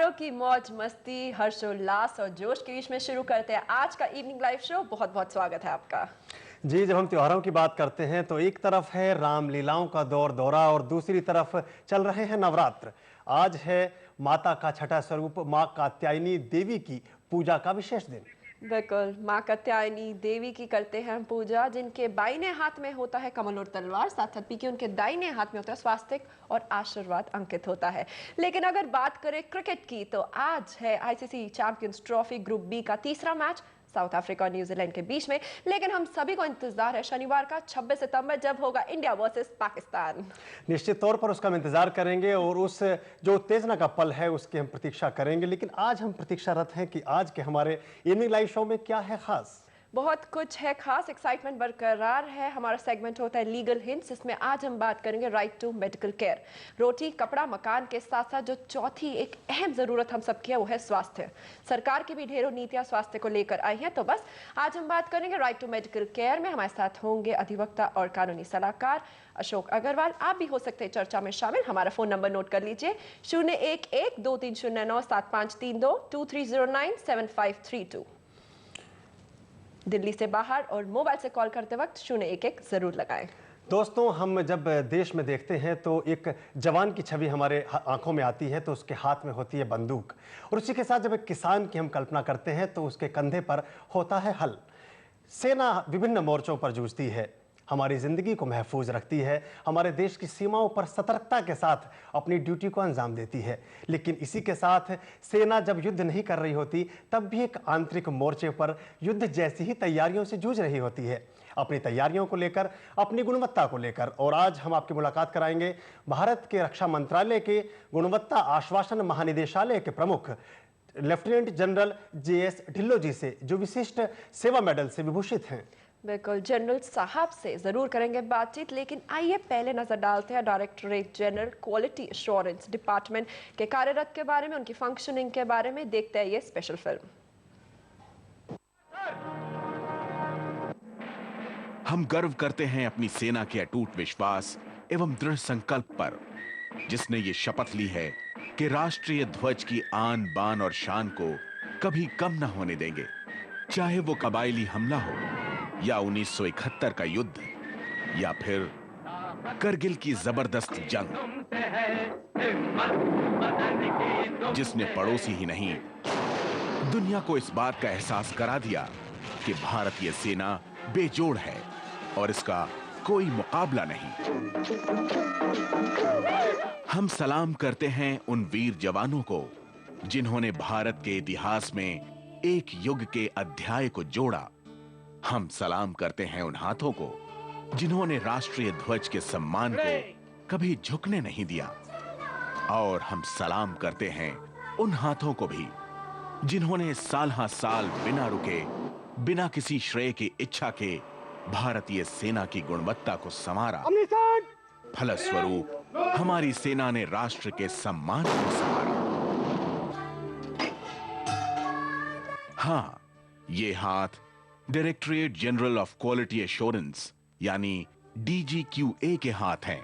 त्योहारों की मौज मस्ती, हर्षोल्लास और जोश के बीच में शुरू करते हैं आज का इवनिंग लाइव शो। बहुत बहुत स्वागत है आपका। जी, जब हम त्योहारों की बात करते हैं तो एक तरफ है रामलीलाओं का दौर दौरा और दूसरी तरफ चल रहे हैं नवरात्र। आज है माता का छठा स्वरूप मां कात्यायनी देवी की पूजा का विशेष दिन। बिल्कुल, माँ कात्यायनी देवी की करते हैं हम पूजा, जिनके बाईने हाथ में होता है कमल और तलवार, साथ साथ पीके उनके दाहिने हाथ में होता है स्वास्तिक और आशीर्वाद अंकित होता है। लेकिन अगर बात करें क्रिकेट की तो आज है ICC champions trophy group B का तीसरा मैच साउथ अफ्रीका और न्यूजीलैंड के बीच में। लेकिन हम सभी को इंतजार है शनिवार का 26 सितंबर जब होगा इंडिया वर्सेस पाकिस्तान। निश्चित तौर पर उसका हम इंतजार करेंगे और उस जो उत्तेजना का पल है उसकी हम प्रतीक्षा करेंगे। लेकिन आज हम प्रतीक्षारत हैं कि आज के हमारे इवनिंग लाइव शो में क्या है खास। बहुत कुछ है खास, एक्साइटमेंट बरकरार है। हमारा सेगमेंट होता है लीगल हिंट्स, जिसमें आज हम बात करेंगे राइट टू मेडिकल केयर। रोटी कपड़ा मकान के साथ साथ जो चौथी एक अहम जरूरत हम सबकी है वो है स्वास्थ्य। सरकार की भी ढेरों नीतियां स्वास्थ्य को लेकर आई हैं। तो बस आज हम बात करेंगे राइट टू मेडिकल केयर में। हमारे साथ होंगे अधिवक्ता और कानूनी सलाहकार अशोक अग्रवाल। आप भी हो सकते हैं चर्चा में शामिल। हमारा फोन नंबर नोट कर लीजिए 0112309752 23097532। दिल्ली से बाहर और मोबाइल से कॉल करते वक्त 011 जरूर लगाएं। दोस्तों, हम जब देश में देखते हैं तो एक जवान की छवि हमारे आंखों में आती है तो उसके हाथ में होती है बंदूक, और उसी के साथ जब एक किसान की हम कल्पना करते हैं तो उसके कंधे पर होता है हल। सेना विभिन्न मोर्चों पर जूझती है, हमारी जिंदगी को महफूज रखती है, हमारे देश की सीमाओं पर सतर्कता के साथ अपनी ड्यूटी को अंजाम देती है। लेकिन इसी के साथ सेना जब युद्ध नहीं कर रही होती तब भी एक आंतरिक मोर्चे पर युद्ध जैसी ही तैयारियों से जूझ रही होती है, अपनी तैयारियों को लेकर, अपनी गुणवत्ता को लेकर। और आज हम आपकी मुलाकात कराएंगे भारत के रक्षा मंत्रालय के गुणवत्ता आश्वासन महानिदेशालय के प्रमुख लेफ्टिनेंट जनरल JS ढिल्लो जी से, जो विशिष्ट सेवा मेडल से विभूषित हैं। बिल्कुल, जनरल साहब से जरूर करेंगे बातचीत। लेकिन आइए पहले नजर डालते हैं directorate general quality assurance department के कार्यरत के बारे में, उनकी फंक्शनिंग के बारे में। देखते हैं ये स्पेशल फिल्म। हम गर्व करते हैं अपनी सेना के अटूट विश्वास एवं दृढ़ संकल्प पर, जिसने ये शपथ ली है कि राष्ट्रीय ध्वज की आन बान और शान को कभी कम न होने देंगे, चाहे वो कबायली हमला हो या 1971 का युद्ध या फिर करगिल की जबरदस्त जंग, जिसने पड़ोसी ही नहीं दुनिया को इस बात का एहसास करा दिया कि भारतीय सेना बेजोड़ है और इसका कोई मुकाबला नहीं। हम सलाम करते हैं उन वीर जवानों को जिन्होंने भारत के इतिहास में एक युग के अध्याय को जोड़ा। हम सलाम करते हैं उन हाथों को जिन्होंने राष्ट्रीय ध्वज के सम्मान को कभी झुकने नहीं दिया, और हम सलाम करते हैं उन हाथों को भी जिन्होंने साल हाँ साल बिना रुके, बिना किसी श्रेय की इच्छा के भारतीय सेना की गुणवत्ता को संवारा। फलस्वरूप हमारी सेना ने राष्ट्र के सम्मान को संवारा। हाँ, ये हाथ directorate general of quality assurance यानी DGQA के हाथ हैं,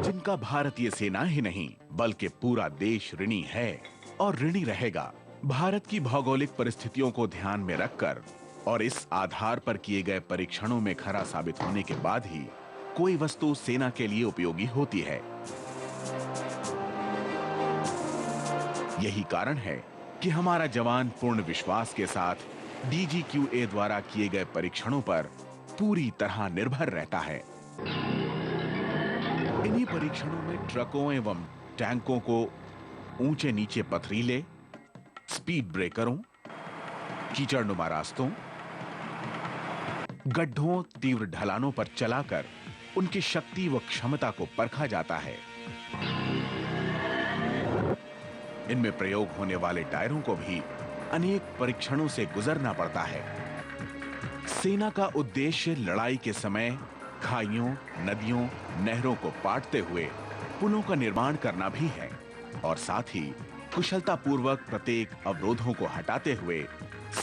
जिनका भारतीय सेना ही नहीं बल्कि पूरा देश ऋणी है और ऋणी रहेगा। भारत की भौगोलिक परिस्थितियों को ध्यान में रखकर और इस आधार पर किए गए परीक्षणों में खरा साबित होने के बाद ही कोई वस्तु सेना के लिए उपयोगी होती है। यही कारण है कि हमारा जवान पूर्ण विश्वास के साथ DGQA द्वारा किए गए परीक्षणों पर पूरी तरह निर्भर रहता है। इन्हीं परीक्षणों में ट्रकों एवं टैंकों को ऊंचे नीचे पथरीले, स्पीड ब्रेकरों, कीचड़नुमा रास्तों, गड्ढों, तीव्र ढलानों पर चलाकर उनकी शक्ति व क्षमता को परखा जाता है। इनमें प्रयोग होने वाले टायरों को भी अनेक परीक्षणों से गुजरना पड़ता है। सेना का उद्देश्य लड़ाई के समय खाइयों, नदियों, नहरों को पाटते हुए पुलों का निर्माण करना भी है, और साथ ही कुशलतापूर्वक प्रत्येक अवरोधों को हटाते हुए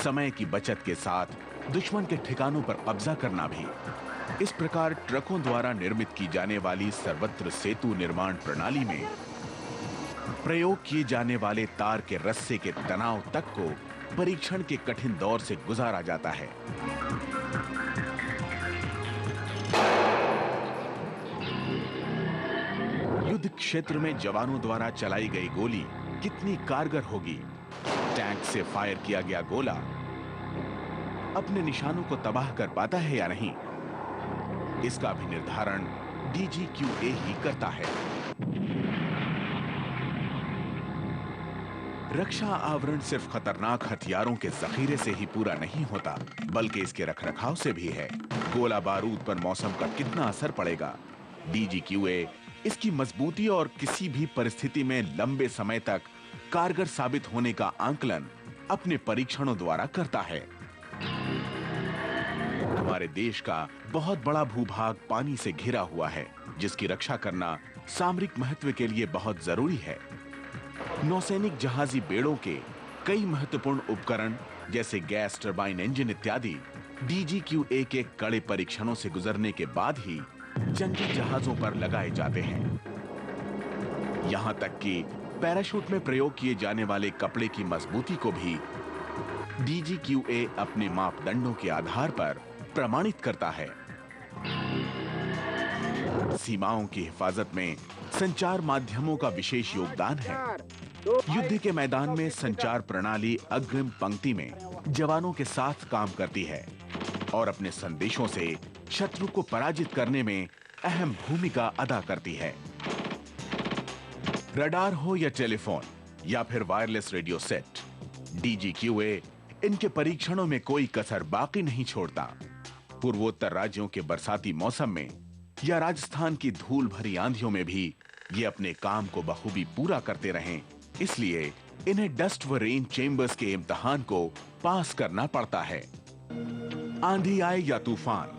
समय की बचत के साथ दुश्मन के ठिकानों पर कब्जा करना भी। इस प्रकार ट्रकों द्वारा निर्मित की जाने वाली सर्वत्र सेतु निर्माण प्रणाली में प्रयोग किए जाने वाले तार के रस्से के तनाव तक को परीक्षण के कठिन दौर से गुजारा जाता है। युद्ध क्षेत्र में जवानों द्वारा चलाई गई गोली कितनी कारगर होगी, टैंक से फायर किया गया गोला अपने निशानों को तबाह कर पाता है या नहीं, इसका भी निर्धारण DGQA ही करता है। रक्षा आवरण सिर्फ खतरनाक हथियारों के जखीरे से ही पूरा नहीं होता, बल्कि इसके रखरखाव से भी है। गोला बारूद पर मौसम का कितना असर पड़ेगा, DGQA इसकी मजबूती और किसी भी परिस्थिति में लंबे समय तक कारगर साबित होने का आंकलन अपने परीक्षणों द्वारा करता है। हमारे देश का बहुत बड़ा भूभाग पानी से घिरा हुआ है, जिसकी रक्षा करना सामरिक महत्व के लिए बहुत जरूरी है। नौसैनिक जहाजी बेड़ों के कई महत्वपूर्ण उपकरण जैसे गैस टरबाइन इंजन इत्यादि DGQA के कड़े परीक्षणों से गुजरने के बाद ही जंगी जहाजों पर लगाए जाते हैं। यहां तक कि पैराशूट में प्रयोग किए जाने वाले कपड़े की मजबूती को भी DGQA अपने मापदंडों के आधार पर प्रमाणित करता है। सीमाओं की हिफाजत में संचार माध्यमों का विशेष योगदान है। युद्ध के मैदान में संचार प्रणाली अग्रिम पंक्ति में जवानों के साथ काम करती है और अपने संदेशों से शत्रु को पराजित करने में अहम भूमिका अदा करती है। रडार हो या टेलीफोन या फिर वायरलेस रेडियो सेट, DGQA इनके परीक्षणों में कोई कसर बाकी नहीं छोड़ता। पूर्वोत्तर राज्यों के बरसाती मौसम में या राजस्थान की धूल भरी आंधियों में भी ये अपने काम को बखूबी पूरा करते रहें, इसलिए इन्हें डस्ट व रेन चेंबर्स के इम्तिहान को पास करना पड़ता है। आंधी आए या तूफान,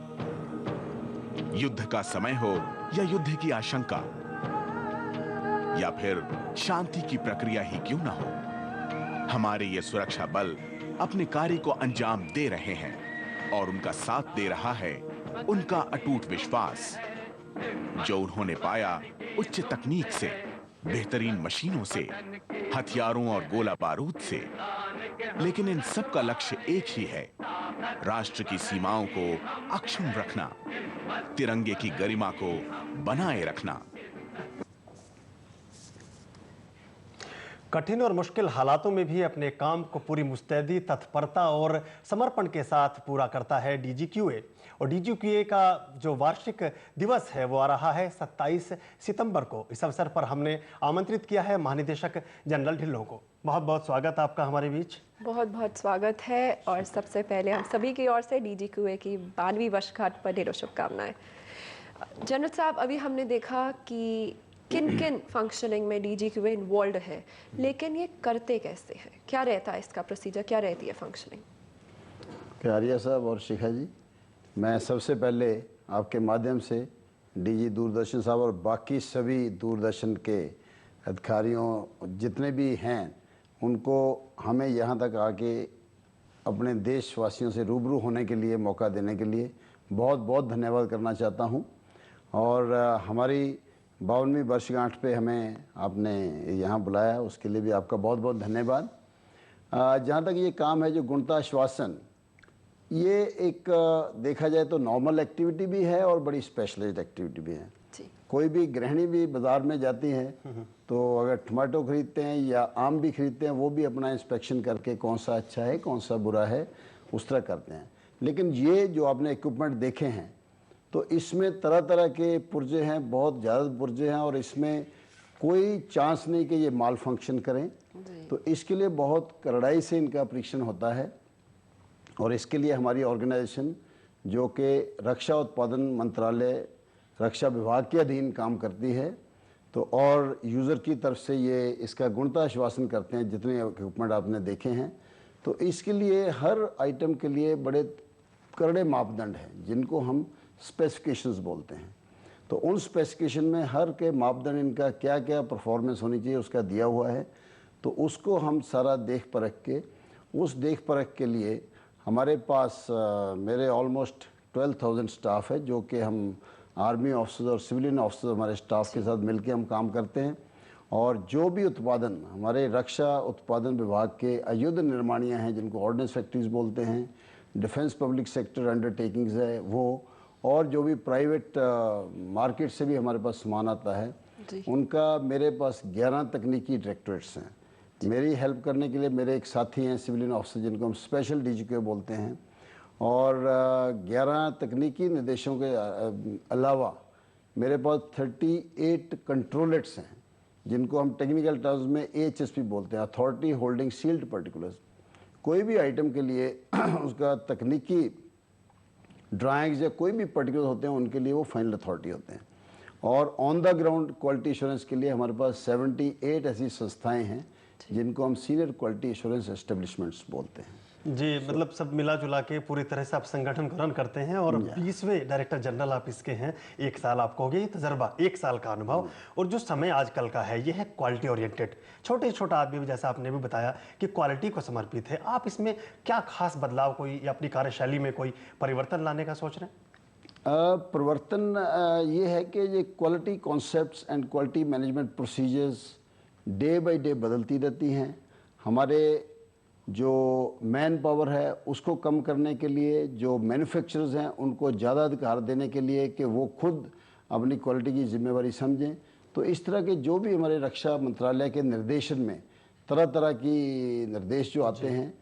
युद्ध का समय हो या युद्ध की आशंका, या फिर शांति की प्रक्रिया ही क्यों ना हो, हमारे ये सुरक्षा बल अपने कार्य को अंजाम दे रहे हैं और उनका साथ दे रहा है उनका अटूट विश्वास, जो उन्होंने पाया उच्च तकनीक से, बेहतरीन मशीनों से, हथियारों और गोला बारूद से। लेकिन इन सब का लक्ष्य एक ही है, राष्ट्र की सीमाओं को अक्षुण्ण रखना, तिरंगे की गरिमा को बनाए रखना। कठिन और मुश्किल हालातों में भी अपने काम को पूरी मुस्तैदी, तत्परता और समर्पण के साथ पूरा करता है DGQA। और DGQA का जो वार्षिक दिवस है वो आ रहा है 27 सितंबर को। इस अवसर पर हमने आमंत्रित किया है महानिदेशक जनरल ढिल्लों को। बहुत बहुत स्वागत आपका हमारे बीच। बहुत बहुत स्वागत है। और सबसे पहले हम सभी की ओर से DGQA की 92वीं वर्षगांठ पर ढेरों शुभकामनाएं। जनरल साहब, अभी हमने देखा कि किन किन फंक्शनिंग में DGQA इन्वॉल्व है, लेकिन ये करते कैसे हैं, क्या रहता है इसका प्रोसीजर, क्या रहती है फंक्शनिंग? आर्या साहब और शिखा जी, मैं सबसे पहले आपके माध्यम से DG दूरदर्शन साहब और बाकी सभी दूरदर्शन के अधिकारियों जितने भी हैं, उनको हमें यहाँ तक आके अपने देशवासियों से रूबरू होने के लिए मौका देने के लिए बहुत बहुत धन्यवाद करना चाहता हूँ। और हमारी 52वीं वर्षगांठ पे हमें आपने यहाँ बुलाया, उसके लिए भी आपका बहुत बहुत धन्यवाद। जहाँ तक ये काम है जो गुणता आश्वासन, ये एक देखा जाए तो नॉर्मल एक्टिविटी भी है और बड़ी स्पेशलाइज्ड एक्टिविटी भी है। कोई भी गृहिणी भी बाज़ार में जाती है तो अगर टमाटो खरीदते हैं या आम भी खरीदते हैं, वो भी अपना इंस्पेक्शन करके कौन सा अच्छा है कौन सा बुरा है उस तरह करते हैं। लेकिन ये जो आपने इक्विपमेंट देखे हैं तो इसमें तरह तरह के पुर्जे हैं, बहुत ज़्यादा पुर्जे हैं और इसमें कोई चांस नहीं कि ये माल फंक्शन करें। तो इसके लिए बहुत कड़ाई से इनका परीक्षण होता है और इसके लिए हमारी ऑर्गेनाइजेशन जो कि रक्षा उत्पादन मंत्रालय रक्षा विभाग के अधीन काम करती है, तो और यूज़र की तरफ से ये इसका गुणता आश्वासन करते हैं जितने इक्विपमेंट आपने देखे हैं। तो इसके लिए हर आइटम के लिए बड़े करड़े मापदंड हैं जिनको हम स्पेसिफिकेशंस बोलते हैं। तो उन स्पेसिफिकेशन में हर के मापदंड इनका क्या क्या परफॉर्मेंस होनी चाहिए उसका दिया हुआ है। तो उसको हम सारा देख परख के, उस देख परख के लिए हमारे पास मेरे ऑलमोस्ट 12,000 स्टाफ है, जो कि हम आर्मी ऑफिसर्स और सिविलियन ऑफिसर्स हमारे स्टाफ के साथ मिलकर हम काम करते हैं। और जो भी उत्पादन हमारे रक्षा उत्पादन विभाग के अयुद्ध निर्माणियाँ हैं, जिनको ऑर्डिनेंस फैक्ट्रीज बोलते हैं, डिफेंस पब्लिक सेक्टर अंडरटेकिंग्स है वो, और जो भी प्राइवेट मार्केट से भी हमारे पास सामान आता है, उनका मेरे पास 11 तकनीकी डायरेक्टरेट्स हैं। मेरी हेल्प करने के लिए मेरे एक साथी हैं सिविलियन ऑफिसर, जिनको हम स्पेशल डीजीक्यू बोलते हैं, और 11 तकनीकी निर्देशों के अलावा मेरे पास 38 कंट्रोलेट्स हैं, जिनको हम टेक्निकल टर्म्स में AHSP बोलते हैं, अथॉरिटी होल्डिंग सील्ड पर्टिकुलर्स। कोई भी आइटम के लिए उसका तकनीकी ड्राइंग्स या कोई भी पर्टिकुलर होते हैं, उनके लिए वो फाइनल अथॉरिटी होते हैं। और on the ground quality assurance के लिए हमारे पास 78 ऐसी संस्थाएं हैं, जिनको हम सीनियर क्वालिटी एश्योरेंस एस्टेब्लिशमेंट्स बोलते हैं। जी, मतलब सब मिला जुला के पूरी तरह से आप संगठन को रन करते हैं, और 20वें डायरेक्टर जनरल आप इसके हैं। 1 साल आपको हो गया ये तजर्बा, 1 साल का अनुभव, और जो समय आजकल का है ये है क्वालिटी ओरिएंटेड। छोटा आदमी भी, जैसा आपने भी बताया कि क्वालिटी को समर्पित है, आप इसमें क्या खास बदलाव कोई या अपनी कार्यशैली में कोई परिवर्तन लाने का सोच रहे हैं? परिवर्तन ये है कि ये quality concepts and quality management procedures day by day बदलती रहती हैं। हमारे जो मैन पावर है उसको कम करने के लिए, जो मैन्युफैक्चरर्स हैं उनको ज़्यादा अधिकार देने के लिए कि वो खुद अपनी क्वालिटी की जिम्मेवारी समझें। तो इस तरह के जो भी हमारे रक्षा मंत्रालय के निर्देशन में तरह तरह की निर्देश जो आते हैं,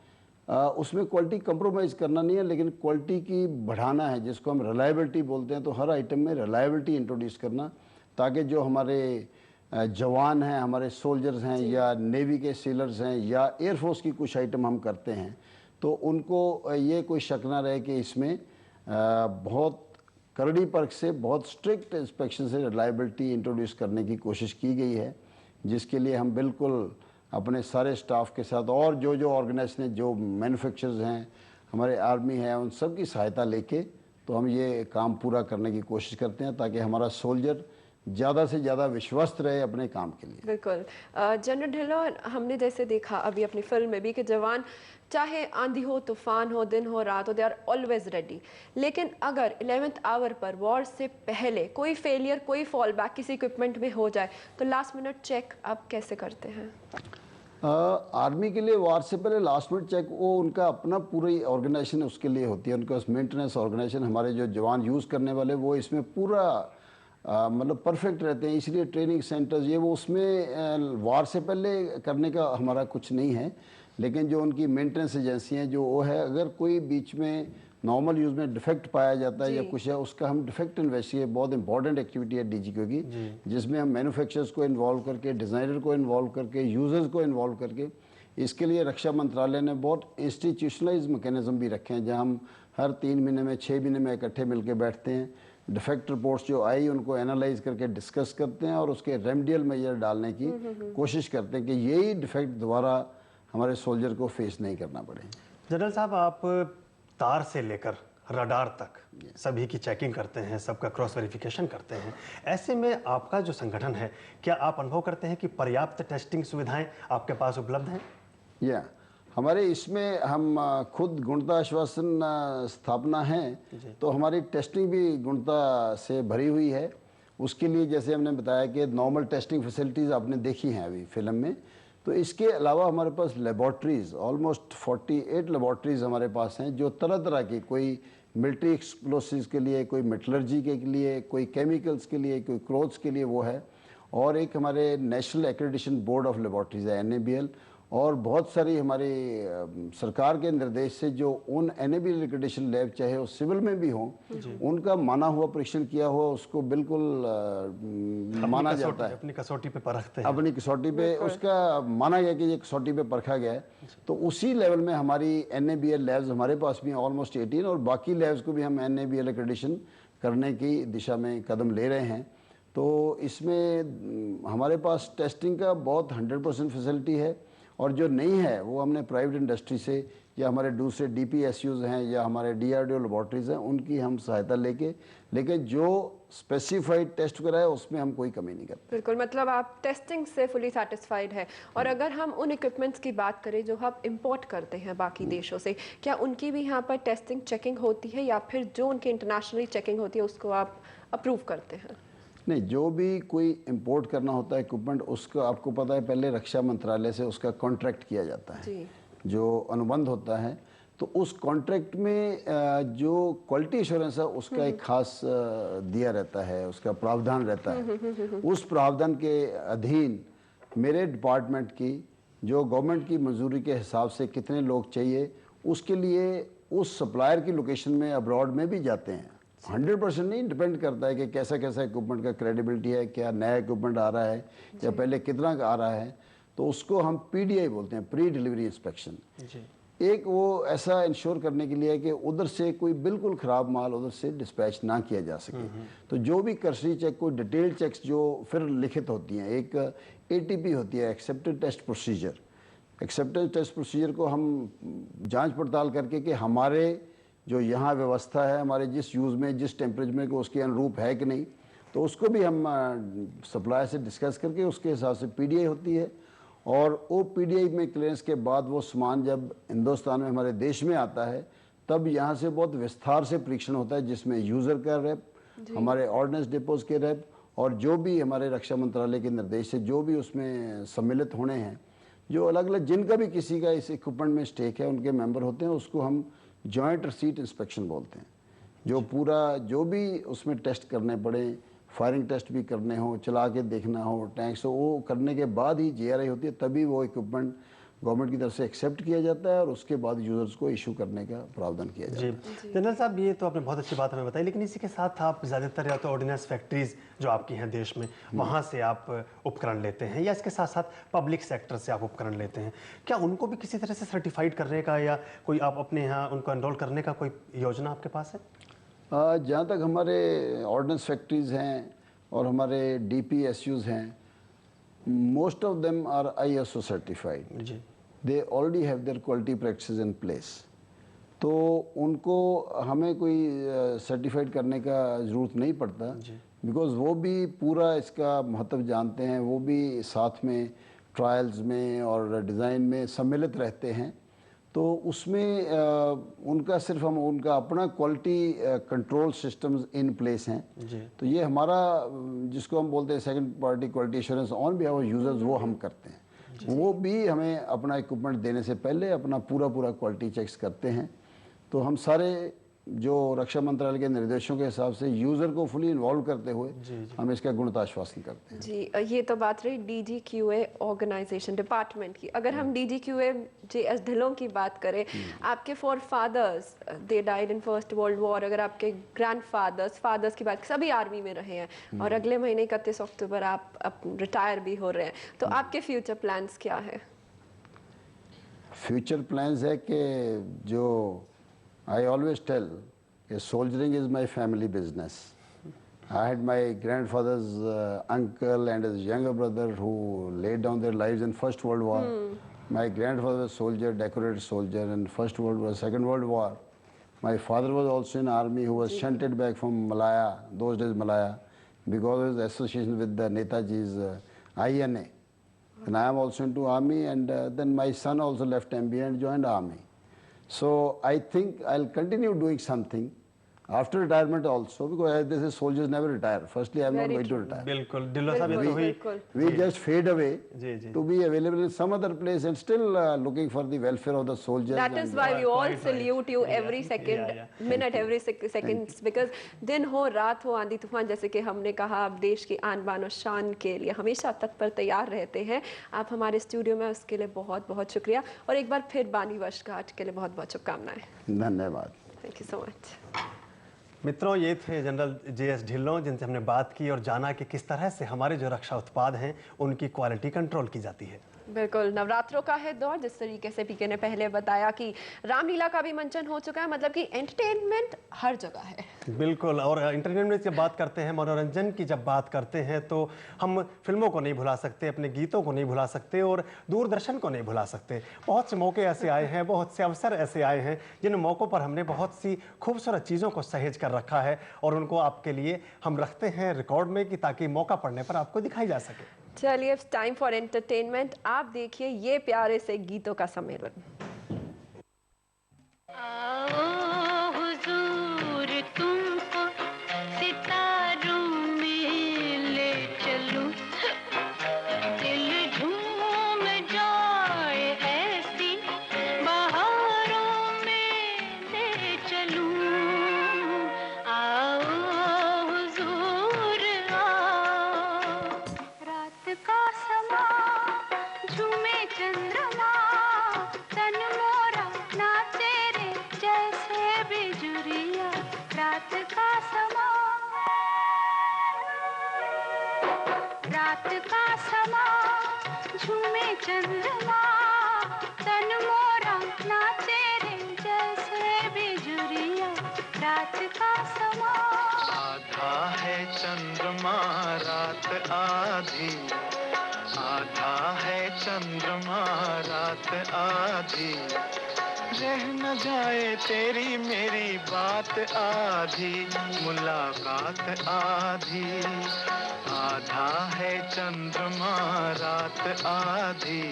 उसमें क्वालिटी कंप्रोमाइज़ करना नहीं है, लेकिन क्वालिटी की बढ़ाना है, जिसको हम रिलायबिलिटी बोलते हैं। तो हर आइटम में रिलायबिलिटी इंट्रोड्यूस करना, ताकि जो हमारे जवान हैं, हमारे सोल्जर्स हैं, या नेवी के सेलर्स हैं, या एयरफोर्स की कुछ आइटम हम करते हैं, तो उनको ये कोई शक ना रहे कि इसमें बहुत करड़ी परख से, बहुत स्ट्रिक्ट इंस्पेक्शन से रिलायबिलिटी इंट्रोड्यूस करने की कोशिश की गई है, जिसके लिए हम बिल्कुल अपने सारे स्टाफ के साथ, और जो ऑर्गेनाइजेशन हैं, जो मैन्युफैक्चरर्स हैं, हमारे आर्मी है, उन सब की सहायता लेके तो हम ये काम पूरा करने की कोशिश करते हैं, ताकि हमारा सोल्जर ज़्यादा से ज़्यादा विश्वस्त रहे अपने काम के लिए। बिल्कुल। जनरल ढिल्लों, हमने जैसे देखा अभी अपनी फिल्म में भी कि जवान चाहे आंधी हो, तूफान हो, दिन हो, रात हो, दे आर ऑलवेज रेडी। लेकिन अगर 11th आवर पर वॉर से पहले कोई फेलियर, कोई फॉल बैक किसी इक्विपमेंट में हो जाए, तो लास्ट मिनट चेक आप कैसे करते हैं? आर्मी के लिए वार से पहले लास्ट मिनट चेक, वो उनका अपना पूरी ऑर्गेनाइजेशन उसके लिए होती है। उनका मेंटेनेंस ऑर्गेनाइजेशन, हमारे जो जवान यूज़ करने वाले, वो इसमें पूरा मतलब परफेक्ट रहते हैं। इसलिए ट्रेनिंग सेंटर्स ये वो उसमें वार से पहले करने का हमारा कुछ नहीं है। लेकिन जो उनकी मेंटेनेंस एजेंसी हैं, जो वो है, अगर कोई बीच में नॉर्मल यूज़ में डिफेक्ट पाया जाता है या कुछ है, उसका हम डिफेक्ट इन्वेस्टिगेट, बहुत इंपॉर्टेंट एक्टिविटी है डीजीक्यू की, जिसमें हम मैन्युफैक्चरर्स को इन्वॉल्व करके, डिज़ाइनर को इन्वॉल्व करके, यूज़र्स को इन्वॉल्व करके, इसके लिए रक्षा मंत्रालय ने बहुत इंस्टीट्यूशनलाइज मैकेनिज्म भी रखे हैं, जहाँ हम हर 3 महीने में, 6 महीने में इकट्ठे मिलकर बैठते हैं, डिफेक्ट रिपोर्ट्स जो आई उनको एनालाइज करके डिस्कस करते हैं, और उसके रेमेडियल मेजर डालने की कोशिश करते हैं कि यही डिफेक्ट दोबारा हमारे सोल्जर को फेस नहीं करना पड़े। जनरल साहब, आप तार से लेकर रडार तक सभी की चेकिंग करते हैं, सबका क्रॉस वेरिफिकेशन करते हैं। ऐसे में आपका जो संगठन है, क्या आप अनुभव करते हैं कि पर्याप्त टेस्टिंग सुविधाएं आपके पास उपलब्ध हैं? या हमारे इसमें हम खुद गुणवत्ता आश्वासन स्थापना है, तो हमारी टेस्टिंग भी गुणवत्ता से भरी हुई है। उसके लिए जैसे हमने बताया कि नॉर्मल टेस्टिंग फैसिलिटीज़ आपने देखी हैं अभी फिल्म में, तो इसके अलावा हमारे पास लेबॉर्ट्रीज़, ऑलमोस्ट 48 लेबॉर्ट्रीज़ हमारे पास हैं, जो तरह तरह की, कोई मिलिट्री एक्सप्लोसिव्स के लिए, कोई मेटलर्जी के लिए, कोई केमिकल्स के लिए, कोई क्लोथ्स के लिए वो है, और एक हमारे national accreditation board of laboratories है, NABL, और बहुत सारी हमारी सरकार के निर्देश से जो उन NABL एक्रेडिटेशन लैब, चाहे वो सिविल में भी हों, उनका माना हुआ परीक्षण किया हुआ, उसको बिल्कुल माना जाता है, अपनी कसौटी पे परखते हैं, अपनी कसौटी पे उसका माना गया कि ये कसौटी पे परखा गया है। तो उसी लेवल में हमारी NABL लैब्स हमारे पास भी ऑलमोस्ट 18, और बाकी लैब्स को भी हम NABL एक्रेडिटेशन करने की दिशा में कदम ले रहे हैं। तो इसमें हमारे पास टेस्टिंग का बहुत 100% फैसिलिटी है, और जो नहीं है वो हमने प्राइवेट इंडस्ट्री से, या हमारे दूसरे DPSUs हैं, या हमारे DRDO लेबॉर्ट्रीज़ हैं, उनकी हम सहायता लेके, लेकिन जो स्पेसिफाइड टेस्ट कराए उसमें हम कोई कमी नहीं करते। बिल्कुल, मतलब आप टेस्टिंग से फुली सेटिस्फाइड है। और अगर हम उन इक्विपमेंट्स की बात करें जो हम इंपोर्ट करते हैं बाकी देशों से, क्या उनकी भी यहाँ पर टेस्टिंग चेकिंग होती है, या फिर जो उनकी इंटरनेशनली चेकिंग होती है उसको आप अप्रूव करते हैं? नहीं, जो भी कोई इंपोर्ट करना होता है इक्विपमेंट, उसका आपको पता है पहले रक्षा मंत्रालय से उसका कॉन्ट्रैक्ट किया जाता है जी। जो अनुबंध होता है। तो उस कॉन्ट्रैक्ट में जो क्वालिटी एश्योरेंस है उसका एक खास दिया रहता है, उसका प्रावधान रहता है। उस प्रावधान के अधीन मेरे डिपार्टमेंट की जो गवर्नमेंट की मंजूरी के हिसाब से कितने लोग चाहिए, उसके लिए उस सप्लायर की लोकेशन में अब्रॉड में भी जाते हैं। 100% नहीं, डिपेंड करता है कि कैसा कैसा इक्विपमेंट का क्रेडिबिलिटी है, क्या नया इक्विपमेंट आ रहा है या पहले कितना का आ रहा है। तो उसको हम पीडीआई बोलते हैं, प्री डिलीवरी इंस्पेक्शन। एक वो ऐसा इंश्योर करने के लिए है कि उधर से कोई बिल्कुल ख़राब माल उधर से डिस्पैच ना किया जा सके। तो जो भी कर्सरी चेक, कोई डिटेल चेक्स जो फिर लिखित होती हैं, एक एटीपी होती है, accepted test procedure. Accepted test procedure को हम जांच पड़ताल करके कि हमारे जो यहाँ व्यवस्था है, हमारे जिस यूज़ में, जिस टेम्परेचर में, को उसके अनुरूप है कि नहीं, तो उसको भी हम सप्लायर से डिस्कस करके उसके हिसाब से पीडीआई होती है। और वो पीडीआई में क्लियरेंस के बाद वो सामान जब हिंदुस्तान में हमारे देश में आता है, तब यहाँ से बहुत विस्तार से परीक्षण होता है, जिसमें यूज़र का रैप, हमारे ऑर्डिनेंस डिपोज के रैप, और जो भी हमारे रक्षा मंत्रालय के निर्देश से जो भी उसमें सम्मिलित होने हैं, जो अलग अलग जिनका भी किसी का इस इक्विपमेंट में स्टेक है, उनके मेंबर होते हैं, उसको हम जॉइंट रिसीट इंस्पेक्शन बोलते हैं। जो पूरा जो भी उसमें टेस्ट करने पड़े, फायरिंग टेस्ट भी करने हो, चला के देखना हो, टैंक्स हो, वो करने के बाद ही जीआरआई होती है, तभी वो इक्विपमेंट गवर्नमेंट की तरफ से एक्सेप्ट किया जाता है और उसके बाद यूजर्स को इशू करने का प्रावधान किया जाता है। जी जनरल साहब, ये तो आपने बहुत अच्छी बात हमें बताई, लेकिन इसी के साथ आप ज़्यादातर या तो ऑर्डिनेंस फैक्ट्रीज जो आपकी हैं देश में, वहाँ से आप उपकरण लेते हैं, या इसके साथ साथ पब्लिक सेक्टर से आप उपकरण लेते हैं। क्या उनको भी किसी तरह से सर्टिफाइड करने का या कोई आप अपने यहाँ उनको एनरोल करने का कोई योजना आपके पास है? जहाँ तक हमारे ऑर्डिनेंस फैक्ट्रीज़ हैं और हमारे DPSUs हैं, most of them are ISO certified. जी। They already have their quality practices in place. तो उनको हमें कोई सर्टिफाइड करने का ज़रूरत नहीं पड़ता, बिकॉज़ वो भी पूरा इसका महत्व जानते हैं, वो भी साथ में ट्रायल्स में और डिज़ाइन में सम्मिलित रहते हैं। तो उसमें उनका सिर्फ हम उनका अपना quality control systems in place हैं। तो ये हमारा जिसको हम बोलते हैं second party quality assurance on behalf of users, वो हम करते हैं। वो भी हमें अपना इक्विपमेंट देने से पहले अपना पूरा क्वालिटी चेक्स करते हैं। तो हम सारे जो रक्षा मंत्रालय के निर्देशों के हिसाब से यूज़र को फुली इन्वॉल्व करते हुए हम इसका गुणवत्ता आश्वासन करते हैं। जी, ये तो बात रही DGQA ऑर्गेनाइजेशन डिपार्टमेंट की। अगर हम DGQA JS ढिल्लों की बात करें, आपके forefathers they died in first world war, अगर आपके फादर्स की बात, सभी आर्मी में रहे हैं और अगले महीने 31 अक्टूबर आप रिटायर भी हो रहे हैं, तो आपके फ्यूचर प्लान्स क्या है? फ्यूचर प्लान्स है कि जो I always tell soldiering is my family business. I had my grandfather's uncle and his younger brother who laid down their lives in First World War. My grandfather was a soldier, decorated soldier in First World War, Second World War. My father was also in army, who was shunted back from Malaya, those days Malaya, because of his association with the Netaji's INA. And I am also into army, and then my son also left MBA and joined army. So I think I'll continue doing something after retirement also, because as they say, soldiers never retire. Firstly, I'm not going to retire. बिल्कुल ढिल्लों साहब, ये तो हुई We just fade away ji. to be available in some other place and still looking for the welfare of the soldiers. That is why we all salute you every minute, every second, because दिन हो रात हो, आंधी तूफान, जैसे कि हमने कहा, आप देश की आन बान और शान के लिए हमेशा तत्पर तैयार रहते हैं। आप हमारे स्टूडियो में, उसके लिए बहुत बहुत शुक्रिया, और एक बार फिर 92वीं वर्षगांठ के लिए बहुत बहुत शुभकामनाएं। धन्यवाद। Thank you so much. मित्रों, ये थे जनरल JS ढिल्लों, जिनसे हमने बात की और जाना कि किस तरह से हमारे जो रक्षा उत्पाद हैं उनकी क्वालिटी कंट्रोल की जाती है। बिल्कुल, नवरात्रों का है दौर, जिस तरीके से पीके ने पहले बताया कि रामलीला का भी मंचन हो चुका है, मतलब कि एंटरटेनमेंट हर जगह है। बिल्कुल, और एंटरटेनमेंट की जब बात करते हैं, मनोरंजन की जब बात करते हैं, तो हम फिल्मों को नहीं भुला सकते, अपने गीतों को नहीं भुला सकते और दूरदर्शन को नहीं भुला सकते। बहुत से मौके ऐसे आए हैं, बहुत से अवसर ऐसे आए हैं, जिन मौक़ों पर हमने बहुत सी खूबसूरत चीज़ों को सहेज कर रखा है और उनको आपके लिए हम रखते हैं रिकॉर्ड में, कि ताकि मौका पड़ने पर आपको दिखाई जा सके। चलिए, टाइम फॉर एंटरटेनमेंट। आप देखिए ये प्यारे से गीतों का सम्मेलन। आओ हुजूर, तुमको सितारों में का समा झूमे चंद्रमा तन मोरा नाचे रे जैसे बिजुरिया रात का समा। आधा है चंद्रमा रात आधी, आधा है चंद्रमा रात आधी, रह न जाए तेरी मेरी बात आधी, मुलाकात आधी। आधा है चंद्रमा रात आधी,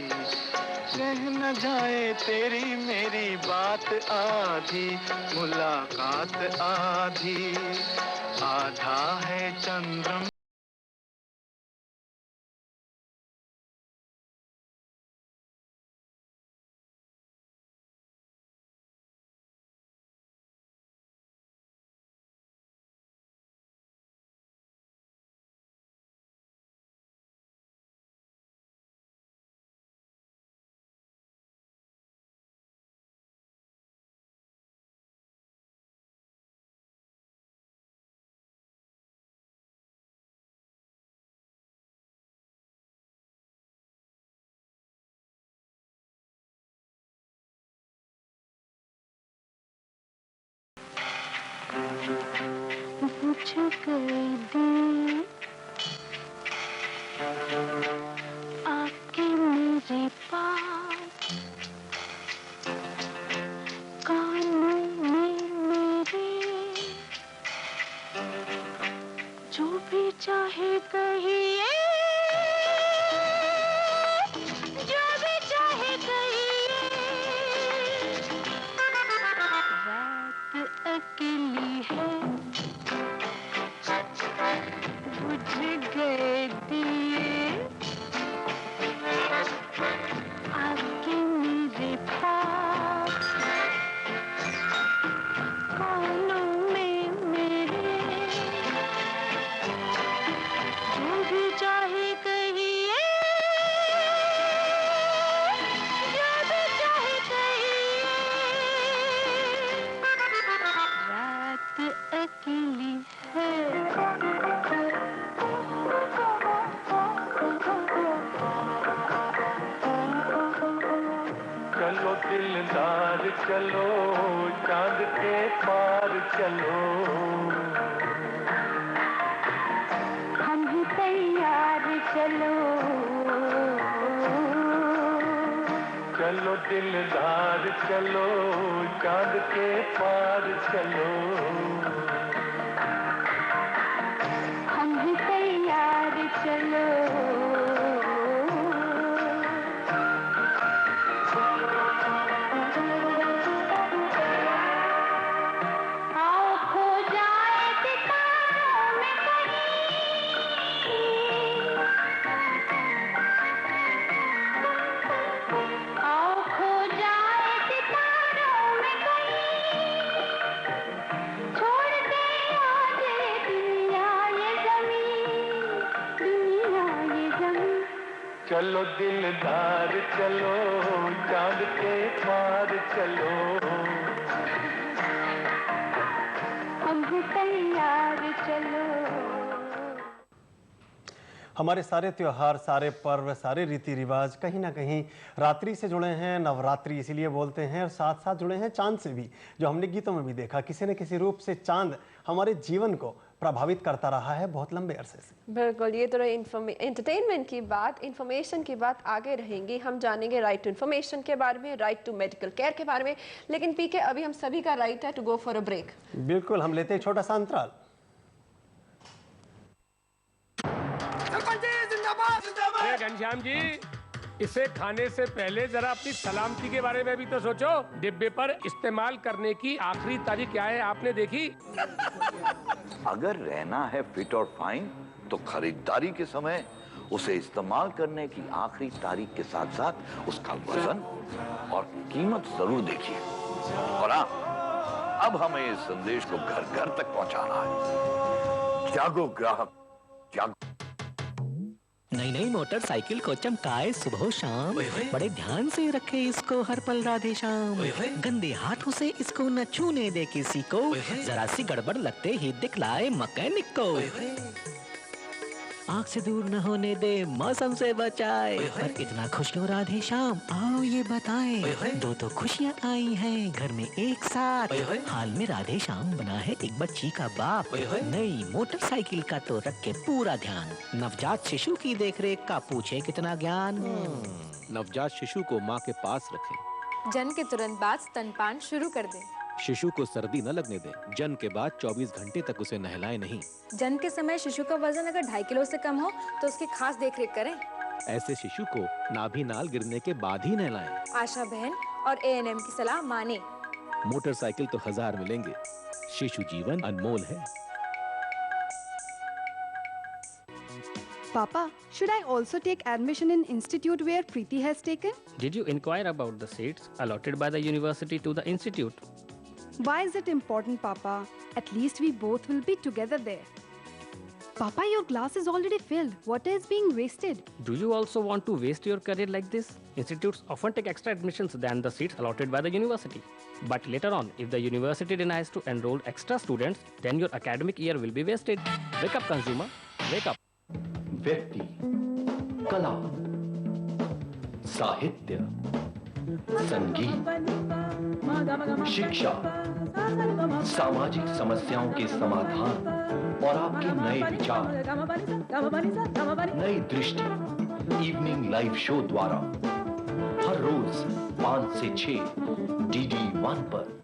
रह न जाए तेरी मेरी बात आधी, मुलाकात आधी। आधा है चंद्रमा। बुझ गई दी आके मेरे पास, कानों में मेरे जो भी चाहे कहिए, जो भी चाहे कहिए। रात अकेली है बुझ गए दिए आके मेरे पास, कानों में मेरे जो भी चाहे कहिए, जो भी चाहे कहिए। रात अकेली है। चलो दिलदार चलो चांद के पार चलो, हम भी तैयार चलो। चलो दिलदार चलो चांद के पार चलो, हम भी तैयार चलो। आओ खो जाए सितारों में कहीं, आओ खो जाए सितारों में कहीं, छोड़ दे आज दुनिया ये ज़मीं, दुनिया ये ज़मीं। चलो दिलदार चलो चांद के पार चलो, हम भी तैयार चलो। हमारे सारे त्योहार, सारे पर्व, सारे रीति रिवाज कहीं ना कहीं रात्रि से जुड़े हैं। नवरात्रि इसीलिए बोलते हैं, और साथ साथ जुड़े हैं चांद से भी, जो हमने गीतों में भी देखा। किसी न किसी रूप से चांद हमारे जीवन को प्रभावित करता रहा है बहुत लंबे अरसे से। बिल्कुल, ये तो एंटरटेनमेंट की बात, इंफॉर्मेशन की बात आगे रहेंगी। हम जानेंगे राइट टू इंफॉर्मेशन के बारे में, राइट टू मेडिकल केयर के बारे में, लेकिन पीके अभी हम सभी का राइट है to go for a break. बिल्कुल, हम लेते हैं छोटा सा अंतराल। घनश्याम जी, इसे खाने से पहले जरा अपनी सलामती के बारे में भी तो सोचो। डिब्बे पर इस्तेमाल करने की आखिरी तारीख क्या है, आपने देखी? अगर रहना है फिट और फाइन तो खरीदारी के समय उसे इस्तेमाल करने की आखिरी तारीख के साथ साथ उसका वजन और कीमत जरूर देखिए। और हाँ, अब हमें इस संदेश को घर घर तक पहुंचाना है। जागो ग्राहक, जागो। नई नई मोटरसाइकिल को चमकाए सुबह शाम, बड़े ध्यान से रखे इसको हर पल राधे शाम। गंदे हाथों से इसको न छूने दे किसी को, जरा सी गड़बड़ लगते ही दिखलाए मैकेनिक को। आँख से दूर न होने दे, मौसम से बचाए। पर इतना खुश क्यों राधे श्याम, आओ ये बताएं। दो तो खुशियाँ आई हैं घर में एक साथ। हाल में राधे श्याम बना है एक बच्ची का बाप। नई मोटरसाइकिल का तो रखे पूरा ध्यान। नवजात शिशु की देखरेख का पूछे कितना ज्ञान। नवजात शिशु को माँ के पास रखें। जन्म के तुरंत बाद स्तनपान शुरू कर दें। शिशु को सर्दी न लगने दें। जन्म के बाद 24 घंटे तक उसे नहलाएं नहीं। जन्म के समय शिशु का वजन अगर 2.5 किलो से कम हो तो उसकी खास देखरेख करें। ऐसे शिशु को नाभि नाल गिरने के बाद ही नहलाएं। आशा बहन और एएनएम की सलाह माने। मोटरसाइकिल तो 1000 मिलेंगे, शिशु जीवन अनमोल है। Papa, should I also take admission in institute where Preeti has taken? Did you inquire about the seats allotted by the university to the institute? Why is it important, Papa? At least we both will be together there. Papa, your glass is already filled. Water is being wasted. Do you also want to waste your career like this? Institutes often take extra admissions than the seats allotted by the university. But later on, if the university denies to enroll extra students, then your academic year will be wasted. Wake up, consumer. Wake up. व्यक्ति, कला, साहित्य, संगीत, शिक्षा, सामाजिक समस्याओं के समाधान और आपके नए विचार, नई दृष्टि इवनिंग लाइव शो द्वारा हर रोज 5 से 6 DD1 पर।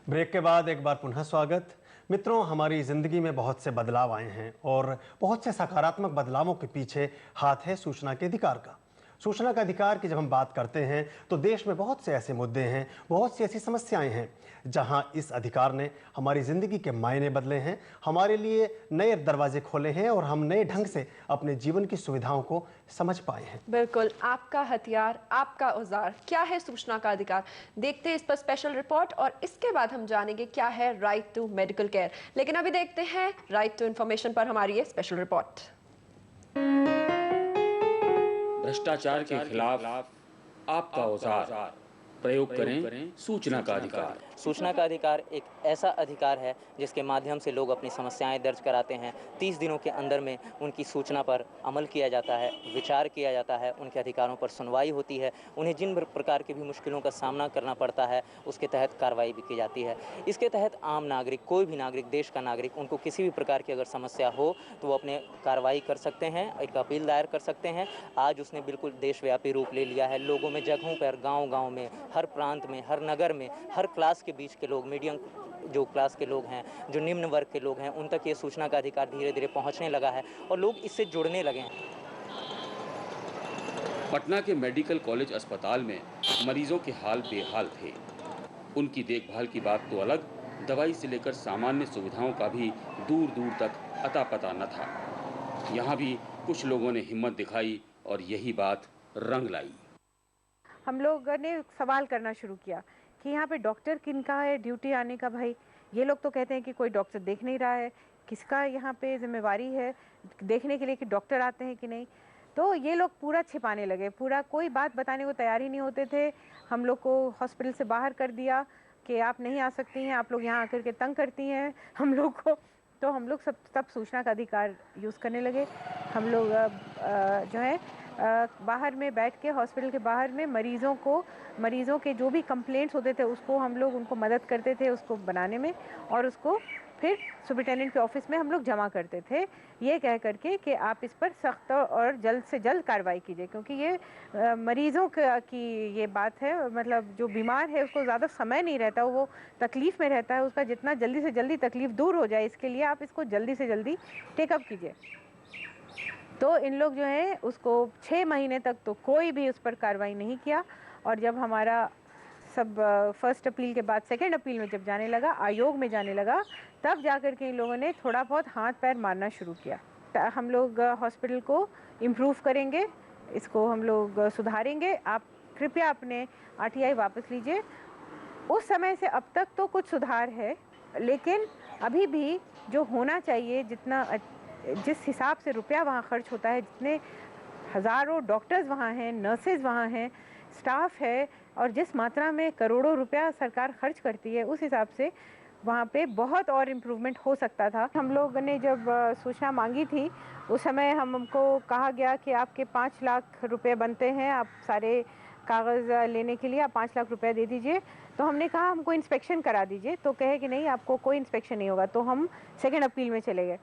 ब्रेक के बाद एक बार पुनः स्वागत। मित्रों, हमारी ज़िंदगी में बहुत से बदलाव आए हैं और बहुत से सकारात्मक बदलावों के पीछे हाथ है सूचना के अधिकार का। सूचना का अधिकार की जब हम बात करते हैं तो देश में बहुत से ऐसे मुद्दे हैं, बहुत सी ऐसी समस्याएं हैं जहां इस अधिकार ने हमारी ज़िंदगी के मायने बदले हैं, हमारे लिए नए दरवाजे खोले हैं और हम नए ढंग से अपने जीवन की सुविधाओं को समझ पाए हैं। बिल्कुल, आपका हथियार, आपका औजार, क्या है सूचना का अधिकार? देखते हैं इस पर स्पेशल रिपोर्ट और इसके बाद हम जानेंगे क्या है राइट टू मेडिकल केयर। लेकिन अभी देखते हैं राइट टू इंफॉर्मेशन पर हमारी ये स्पेशल रिपोर्ट। भ्रष्टाचार के खिलाफ आपका औजार, प्रयोग करें सूचना का अधिकार। सूचना का अधिकार एक ऐसा अधिकार है जिसके माध्यम से लोग अपनी समस्याएं दर्ज कराते हैं। 30 दिनों के अंदर में उनकी सूचना पर अमल किया जाता है, विचार किया जाता है, उनके अधिकारों पर सुनवाई होती है, उन्हें जिन प्रकार की भी मुश्किलों का सामना करना पड़ता है उसके तहत कार्रवाई भी की जाती है। इसके तहत आम नागरिक, कोई भी नागरिक, देश का नागरिक, उनको किसी भी प्रकार की अगर समस्या हो तो वो अपने कार्रवाई कर सकते हैं, एक अपील दायर कर सकते हैं। आज उसने बिल्कुल देशव्यापी रूप ले लिया है। लोगों में, जगहों पर, गाँव-गाँव में, हर प्रांत में, हर नगर में, हर क्लास के बीच के लोग, मीडियम जो क्लास के लोग हैं, जो निम्न वर्ग के लोग हैं, उन तक ये सूचना का अधिकार धीरे धीरे पहुंचने लगा है और लोग इससे जुड़ने लगे हैं। पटना के मेडिकल कॉलेज अस्पताल में मरीजों के हाल बेहाल थे। उनकी देखभाल की बात तो अलग, दवाई से लेकर सामान्य सुविधाओं का भी दूर दूर तक अता पता न था। यहाँ भी कुछ लोगों ने हिम्मत दिखाई और यही बात रंग लाई। हम लोगों ने सवाल करना शुरू किया कि यहाँ पे डॉक्टर किनका है ड्यूटी आने का। भाई, ये लोग तो कहते हैं कि कोई डॉक्टर देख नहीं रहा है, किसका यहाँ पे जिम्मेवारी है देखने के लिए कि डॉक्टर आते हैं कि नहीं। तो ये लोग पूरा छिपाने लगे, पूरा कोई बात बताने को तैयार ही नहीं होते थे। हम लोग को हॉस्पिटल से बाहर कर दिया कि आप नहीं आ सकती हैं, आप लोग यहाँ आकर के तंग करती हैं हम लोग को। तो हम लोग सब सूचना का अधिकार यूज़ करने लगे। हम लोग जो है बाहर में बैठ के, हॉस्पिटल के बाहर में मरीज़ों के जो भी कंप्लेंट्स होते थे उसको हम लोग उनको मदद करते थे उसको बनाने में, और उसको फिर सुपरिटेंडेंट के ऑफिस में हम लोग जमा करते थे, ये कह करके कि आप इस पर सख्त और जल्द से जल्द कार्रवाई कीजिए, क्योंकि ये मरीज़ों की ये बात है। मतलब जो बीमार है उसको ज़्यादा समय नहीं रहता, वो तकलीफ़ में रहता है, उसका जितना जल्दी से जल्दी तकलीफ़ दूर हो जाए, इसके लिए आप इसको जल्दी से जल्दी टेकअप कीजिए। तो इन लोग जो है उसको 6 महीने तक तो कोई भी उस पर कार्रवाई नहीं किया, और जब हमारा सब फर्स्ट अपील के बाद सेकंड अपील में जब जाने लगा, आयोग में जाने लगा, तब जाकर के इन लोगों ने थोड़ा बहुत हाथ पैर मारना शुरू किया। हम लोग हॉस्पिटल को इम्प्रूव करेंगे, इसको हम लोग सुधारेंगे, आप कृपया अपने RTI वापस लीजिए। उस समय से अब तक तो कुछ सुधार है, लेकिन अभी भी जो होना चाहिए, जिस हिसाब से रुपया वहाँ खर्च होता है, जितने हज़ारों डॉक्टर्स वहाँ हैं, नर्सेज वहाँ हैं, स्टाफ है, और जिस मात्रा में करोड़ों रुपया सरकार खर्च करती है, उस हिसाब से वहाँ पे बहुत और इम्प्रूवमेंट हो सकता था। हम लोगों ने जब सूचना मांगी थी उस समय हमको कहा गया कि आपके 5 लाख रुपए बनते हैं, आप सारे कागज़ लेने के लिए आप 5 लाख रुपए दे दीजिए। तो हमने कहा हमको इंस्पेक्शन करा दीजिए, तो कहे कि नहीं आपको कोई इंस्पेक्शन नहीं होगा। तो हम सेकेंड अपील में चले गए।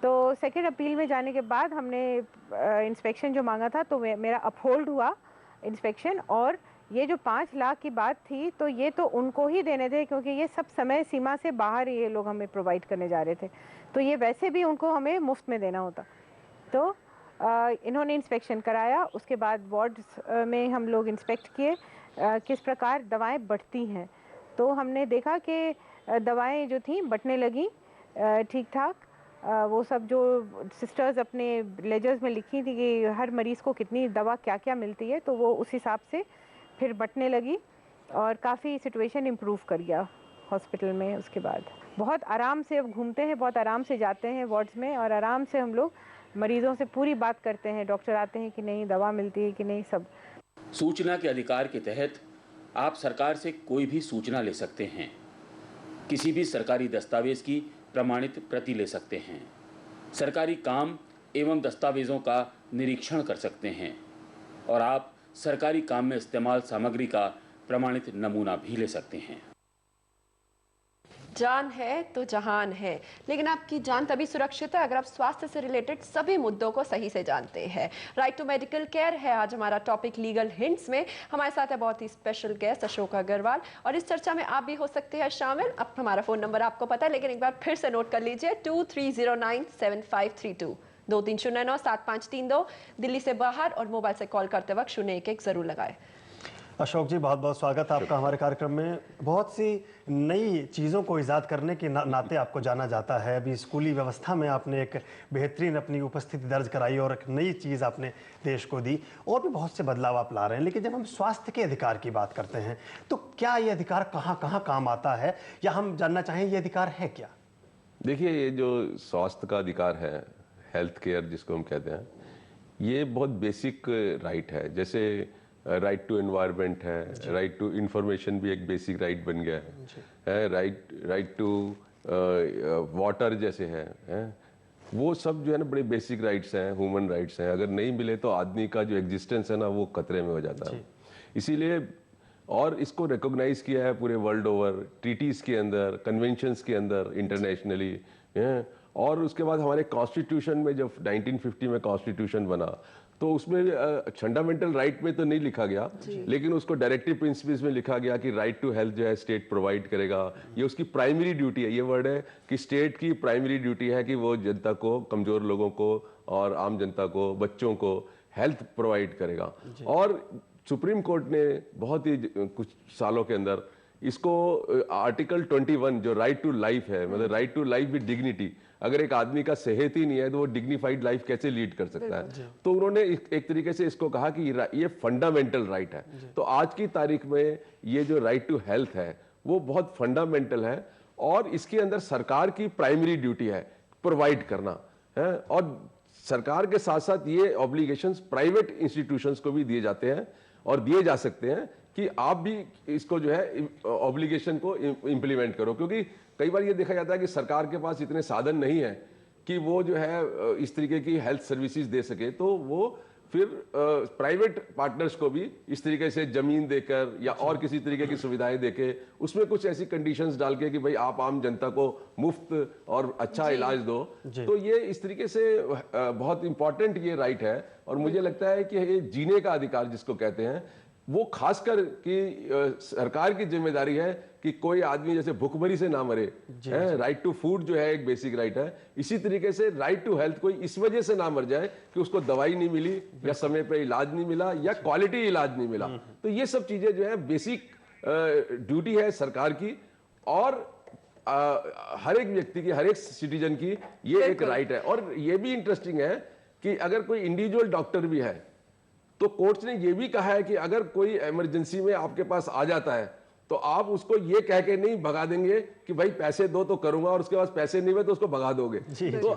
तो सेकेंड अपील में जाने के बाद हमने इंस्पेक्शन जो मांगा था तो मेरा अपहोल्ड हुआ इंस्पेक्शन। और ये जो 5 लाख की बात थी तो ये तो उनको ही देने थे, क्योंकि ये सब समय सीमा से बाहर ये लोग हमें प्रोवाइड करने जा रहे थे, तो ये वैसे भी उनको हमें मुफ्त में देना होता। तो इन्होंने इंस्पेक्शन कराया, उसके बाद वार्ड्स में हम लोग इंस्पेक्ट किए किस प्रकार दवाएं बढ़ती हैं। तो हमने देखा कि दवाएं जो थी बढ़ने लगी ठीक ठाक। वो सब जो सिस्टर्स अपने लेजर्स में लिखी थी कि हर मरीज़ को कितनी दवा क्या क्या मिलती है, तो वो उस हिसाब से फिर बढ़ने लगी और काफ़ी सिचुएशन इम्प्रूव कर गया हॉस्पिटल में। उसके बाद बहुत आराम से अब घूमते हैं, बहुत आराम से जाते हैं वार्ड्स में, और आराम से हम लोग मरीज़ों से पूरी बात करते हैं, डॉक्टर आते हैं कि नहीं, दवा मिलती है कि नहीं, सब। सूचना के अधिकार के तहत आप सरकार से कोई भी सूचना ले सकते हैं, किसी भी सरकारी दस्तावेज की प्रमाणित प्रति ले सकते हैं, सरकारी काम एवं दस्तावेज़ों का निरीक्षण कर सकते हैं, और आप सरकारी काम में इस्तेमाल सामग्री का प्रमाणित नमूना भी ले सकते हैं। जान है तो जहान है, लेकिन आपकी जान तभी सुरक्षित है अगर आप स्वास्थ्य से रिलेटेड सभी मुद्दों को सही से जानते हैं। राइट टू मेडिकल केयर है आज हमारा टॉपिक लीगल हिंट्स में। हमारे साथ है बहुत ही स्पेशल गेस्ट अशोक अग्रवाल, और इस चर्चा में आप भी हो सकते हैं शामिल। अब हमारा फ़ोन नंबर आपको पता है, लेकिन एक बार फिर से नोट कर लीजिए 23097532 23097532। दिल्ली से बाहर और मोबाइल से कॉल करते वक्त 011 जरूर लगाए। अशोक जी, बहुत बहुत स्वागत है आपका हमारे कार्यक्रम में। बहुत सी नई चीज़ों को ईजाद करने के नाते आपको जाना जाता है। अभी स्कूली व्यवस्था में आपने एक बेहतरीन अपनी उपस्थिति दर्ज कराई और एक नई चीज़ आपने देश को दी, और भी बहुत से बदलाव आप ला रहे हैं। लेकिन जब हम स्वास्थ्य के अधिकार की बात करते हैं तो क्या ये अधिकार कहाँ कहाँ काम आता है, या हम जानना चाहें ये अधिकार है क्या? देखिए, ये जो स्वास्थ्य का अधिकार है, हेल्थ केयर जिसको हम कहते हैं, ये बहुत बेसिक राइट है। जैसे राइट टू एनवायरनमेंट है, राइट टू इंफॉर्मेशन भी एक बेसिक राइट बन गया है, राइट टू वाटर जैसे है, वो सब जो है ना बड़े बेसिक राइट्स हैं, ह्यूमन राइट्स हैं। अगर नहीं मिले तो आदमी का जो एग्जिस्टेंस है ना वो खतरे में हो जाता है। इसीलिए और इसको रिकॉग्नाइज किया है पूरे वर्ल्ड ओवर, ट्रीटीज़ के अंदर, कन्वेंशंस के अंदर, इंटरनेशनली। और उसके बाद हमारे कॉन्स्टिट्यूशन में जब 1950 में कॉन्स्टिट्यूशन बना तो उसमें फंडामेंटल राइट में तो नहीं लिखा गया, लेकिन उसको डायरेक्टिव प्रिंसिपल्स में लिखा गया कि राइट टू हेल्थ जो है स्टेट प्रोवाइड करेगा। ये उसकी प्राइमरी ड्यूटी है। ये वर्ड है कि स्टेट की प्राइमरी ड्यूटी है कि वो जनता को, कमज़ोर लोगों को और आम जनता को, बच्चों को हेल्थ प्रोवाइड करेगा। और सुप्रीम कोर्ट ने बहुत ही कुछ सालों के अंदर इसको आर्टिकल 21 जो राइट टू लाइफ है, मतलब right to life with dignity, अगर एक आदमी का सेहत ही नहीं है तो वो डिग्निफाइड लाइफ कैसे लीड कर सकता है। तो उन्होंने एक तरीके से इसको कहा कि ये फंडामेंटल राइट है। तो आज की तारीख में ये जो राइट टू हेल्थ है वो बहुत फंडामेंटल है, और इसके अंदर सरकार की प्राइमरी ड्यूटी है प्रोवाइड करना है। और सरकार के साथ साथ ये ऑब्लिगेशंस प्राइवेट इंस्टीट्यूशंस को भी दिए जाते हैं और दिए जा सकते हैं कि आप भी इसको जो है ऑब्लिगेशन को इम्प्लीमेंट करो। क्योंकि कई बार ये देखा जाता है कि सरकार के पास इतने साधन नहीं है कि वो जो है इस तरीके की हेल्थ सर्विसेज दे सके, तो वो फिर प्राइवेट पार्टनर्स को भी इस तरीके से जमीन देकर या और किसी तरीके की सुविधाएं देके उसमें कुछ ऐसी कंडीशंस डाल के कि भाई आप आम जनता को मुफ्त और अच्छा इलाज दो। तो ये इस तरीके से बहुत इंपॉर्टेंट ये राइट है। और मुझे लगता है कि ये जीने का अधिकार जिसको कहते हैं, वो खासकर कि सरकार की जिम्मेदारी है कि कोई आदमी जैसे भूखमरी से ना मरे। राइट टू फूड जो है एक बेसिक राइट है, इसी तरीके से राइट टू हेल्थ कोई इस वजह से ना मर जाए कि उसको दवाई नहीं मिली या समय पे इलाज नहीं मिला या क्वालिटी इलाज नहीं मिला। तो ये सब चीजें जो है बेसिक ड्यूटी है सरकार की, और हर एक व्यक्ति की, हर एक सिटीजन की ये एक राइट है। और ये भी इंटरेस्टिंग है कि अगर कोई इंडिविजुअल डॉक्टर भी है तो कोर्ट ने ये भी कहा है कि अगर कोई इमरजेंसी में आपके पास आ जाता है तो आप उसको ये कह के नहीं भगा देंगे कि भाई पैसे दो तो करूंगा, और उसके पास पैसे नहीं हुए तो उसको भगा दोगे। तो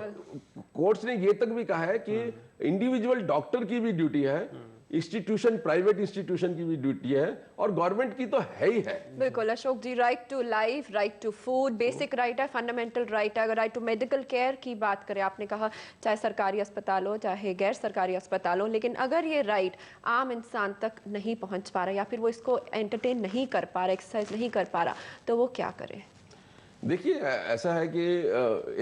कोर्ट्स ने ये तक भी कहा है कि इंडिविजुअल डॉक्टर की भी ड्यूटी है इंस्टीट्यूशन, प्राइवेट इंस्टीट्यूशन की भी ड्यूटी है और गवर्नमेंट की तो है ही है। बिल्कुल Ashok ji, right to life, right to food basic right है, फंडामेंटल राइट है। अगर राइट टू मेडिकल केयर की बात करें, आपने कहा चाहे सरकारी अस्पताल हो चाहे गैर सरकारी अस्पताल हो, लेकिन अगर ये राइट आम इंसान तक नहीं पहुंच पा रहा या फिर वो इसको एंटरटेन नहीं कर पा रहा, एक्सरसाइज नहीं कर पा रहा, तो वो क्या करे? देखिए ऐसा है कि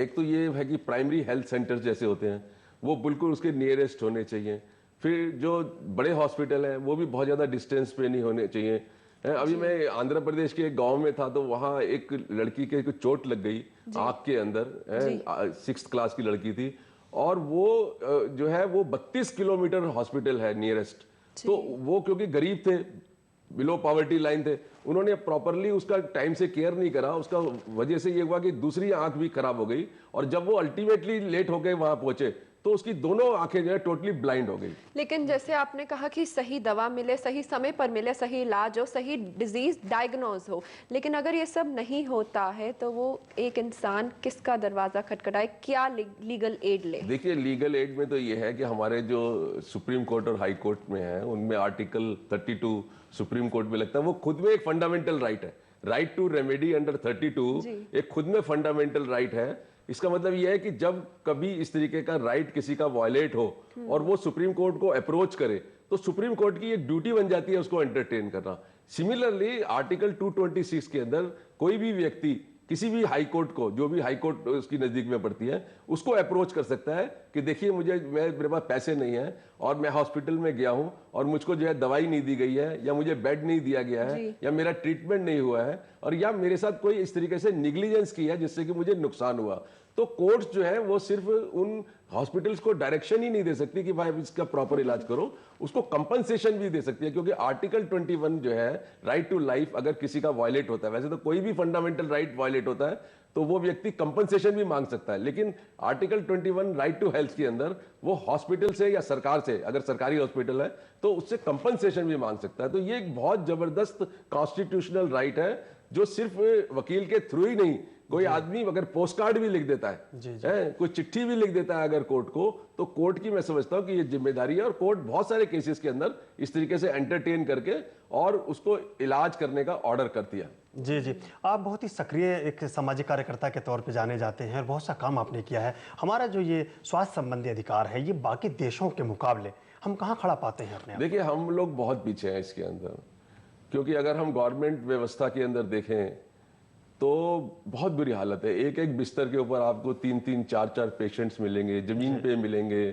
एक तो ये है कि प्राइमरी हेल्थ सेंटर्स जैसे होते हैं वो बिल्कुल उसके नियरेस्ट होने चाहिए। फिर जो बड़े हॉस्पिटल हैं वो भी बहुत ज़्यादा डिस्टेंस पे नहीं होने चाहिए। अभी मैं आंध्र प्रदेश के एक गांव में था तो वहाँ एक लड़की के चोट लग गई आँख के अंदर, 6th क्लास की लड़की थी और वो जो है वो 32 किलोमीटर हॉस्पिटल है नियरेस्ट। तो वो क्योंकि गरीब थे, बिलो पॉवर्टी लाइन थे, उन्होंने प्रॉपरली उसका टाइम से केयर नहीं करा, उसका वजह से ये हुआ कि दूसरी आंख भी खराब हो गई और जब वो अल्टीमेटली लेट हो गए वहां पहुंचे तो उसकी दोनों आंखें जो है टोटली ब्लाइंड हो गई। लेकिन जैसे आपने कहा कि सही दवा मिले, सही समय पर मिले, सही इलाज हो, सही डिजीज डायग्नोज हो, लेकिन अगर ये सब नहीं होता है तो वो एक इंसान किसका दरवाजा खटखटाए, क्या लीगल एड ले? देखिए लीगल एड में तो ये है कि हमारे जो सुप्रीम कोर्ट और हाई कोर्ट में है उनमें आर्टिकल 32 सुप्रीम कोर्ट में लगता है, वो खुद में एक फंडामेंटल राइट है। राइट टू रेमेडी अंडर 32 एक खुद में फंडामेंटल राइट है। इसका मतलब यह है कि जब कभी इस तरीके का राइट किसी का वायलेट हो और वो सुप्रीम कोर्ट को अप्रोच करे तो सुप्रीम कोर्ट की एक ड्यूटी बन जाती है उसको एंटरटेन करना। सिमिलरली आर्टिकल 226 के अंदर कोई भी व्यक्ति किसी भी हाई कोर्ट को, जो भी हाई कोर्ट उसकी नजदीक में पड़ती है, उसको अप्रोच कर सकता है कि देखिए मेरे पास पैसे नहीं है और मैं हॉस्पिटल में गया हूं और मुझको जो है दवाई नहीं दी गई है या मुझे बेड नहीं दिया गया है या मेरा ट्रीटमेंट नहीं हुआ है और या मेरे साथ कोई इस तरीके से निग्लिजेंस की है जिससे कि मुझे नुकसान हुआ। तो कोर्ट्स जो है वो सिर्फ उन हॉस्पिटल्स को डायरेक्शन ही नहीं दे सकती कि भाई इसका प्रॉपर इलाज करो, उसको कंपनसेशन भी दे सकती है, क्योंकि आर्टिकल 21 जो है राइट टू लाइफ अगर किसी का वायलेट होता है, वैसे तो कोई भी फंडामेंटल राइट वायलेट होता है तो वो व्यक्ति कंपनसेशन भी मांग सकता है, लेकिन आर्टिकल 21 राइट टू हेल्थ के अंदर वो हॉस्पिटल से या सरकार से, अगर सरकारी हॉस्पिटल है तो उससे कंपनसेशन भी मांग सकता है। तो ये एक बहुत जबरदस्त कॉन्स्टिट्यूशनल राइट है जो सिर्फ वकील के थ्रू ही नहीं, कोई आदमी अगर पोस्ट कार्ड भी लिख देता है, कोई चिट्ठी भी लिख देता है अगर कोर्ट को, तो कोर्ट की मैं समझता हूं कि ये जिम्मेदारी है और कोर्ट बहुत सारे केसेस के अंदर इस तरीके से एंटरटेन करके और उसको इलाज करने का ऑर्डर करती है। जी जी, आप बहुत ही सक्रिय एक सामाजिक कार्यकर्ता के तौर पे जाने जाते हैं और बहुत सा काम आपने किया है। हमारा जो ये स्वास्थ्य संबंधी अधिकार है ये बाकी देशों के मुकाबले हम कहाँ खड़ा पाते हैं अपने आप? देखिए हम लोग बहुत पीछे हैं इसके अंदर, क्योंकि अगर हम गवर्नमेंट व्यवस्था के अंदर देखें तो बहुत बुरी हालत है। एक एक बिस्तर के ऊपर आपको 3-3, 4-4 पेशेंट्स मिलेंगे, जमीन पे मिलेंगे।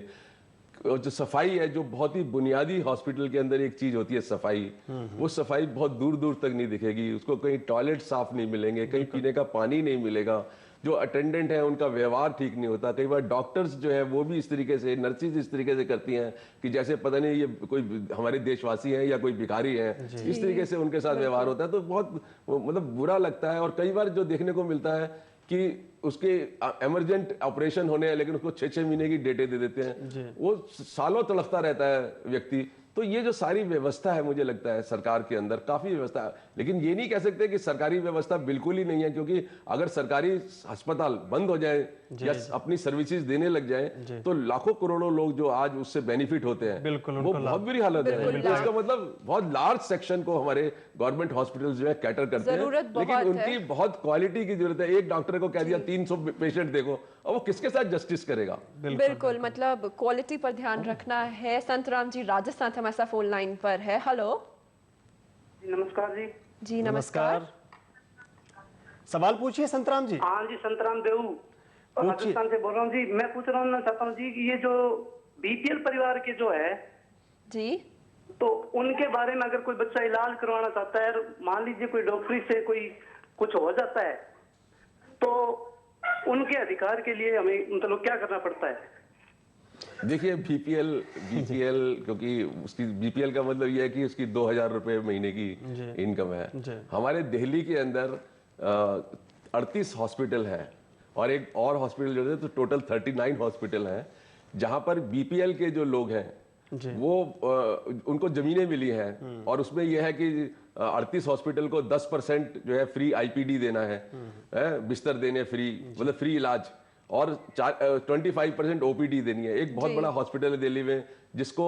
और जो सफाई है, जो बहुत ही बुनियादी हॉस्पिटल के अंदर एक चीज होती है सफाई, वो सफाई बहुत दूर दूर तक नहीं दिखेगी। उसको कहीं टॉयलेट साफ नहीं मिलेंगे, कहीं पीने का पानी नहीं मिलेगा, जो अटेंडेंट है उनका व्यवहार ठीक नहीं होता। कई बार डॉक्टर्स जो है वो भी इस तरीके से, नर्सिस इस तरीके से करती हैं कि जैसे पता नहीं ये कोई हमारे देशवासी हैं या कोई भिखारी है, इस तरीके से उनके साथ व्यवहार होता है। तो बहुत मतलब बुरा लगता है। और कई बार जो देखने को मिलता है कि उसके इमरजेंट ऑपरेशन होने हैं लेकिन उसको 6-6 महीने की डेटें दे देते हैं, वो सालों तड़पता रहता है व्यक्ति। तो ये जो सारी व्यवस्था है, मुझे लगता है सरकार के अंदर काफी व्यवस्था है, लेकिन ये नहीं कह सकते कि सरकारी व्यवस्था बिल्कुल ही नहीं है, क्योंकि अगर सरकारी अस्पताल बंद हो जाए या अपनी सर्विसेज देने लग जाए तो लाखों करोड़ों लोग जो आज उससे बेनिफिट होते हैं, वो बहुत बुरी हालत है। तो इसका मतलब बहुत लार्ज सेक्शन को हमारे गवर्नमेंट हॉस्पिटल जो है कैटर करते हैं, लेकिन उनकी बहुत क्वालिटी की जरूरत है। एक डॉक्टर को कह दिया 300 पेशेंट देखो, और वो किसके साथ जस्टिस करेगा? बिल्कुल, मतलब क्वालिटी पर ध्यान रखना है। संतराम जी राजस्थान से हमारे साथ फोन लाइन पर है। हेलो नमस्कार जी। जी नमस्कार, सवाल पूछिए संतराम जी। हाँ जी, संतराम देऊ राजस्थान से बोल रहा हूँ जी। मैं पूछ रहा हूँ चाहता हूँ जी कि ये जो बीपीएल परिवार के जो है जी, तो उनके बारे में अगर कोई बच्चा इलाज करवाना चाहता है, मान लीजिए कोई डॉक्टरी से कोई कुछ हो जाता है, तो उनके अधिकार के लिए हमें मतलब क्या करना पड़ता है? देखिए बीपीएल क्योंकि उसकी बीपीएल का मतलब यह है कि उसकी 2000 रुपए महीने की इनकम है। हमारे दिल्ली के अंदर 38 हॉस्पिटल है और एक और हॉस्पिटल जो है, तो टोटल 39 हॉस्पिटल हैं जहां पर बीपीएल के जो लोग हैं वो उनको जमीनें मिली हैं, और उसमें यह है कि 38 हॉस्पिटल को 10% जो है फ्री आईपीडी देना है, बिस्तर देने फ्री, मतलब फ्री इलाज, और 25% ओपीडी देनी है। एक बहुत बड़ा हॉस्पिटल है दिल्ली में जिसको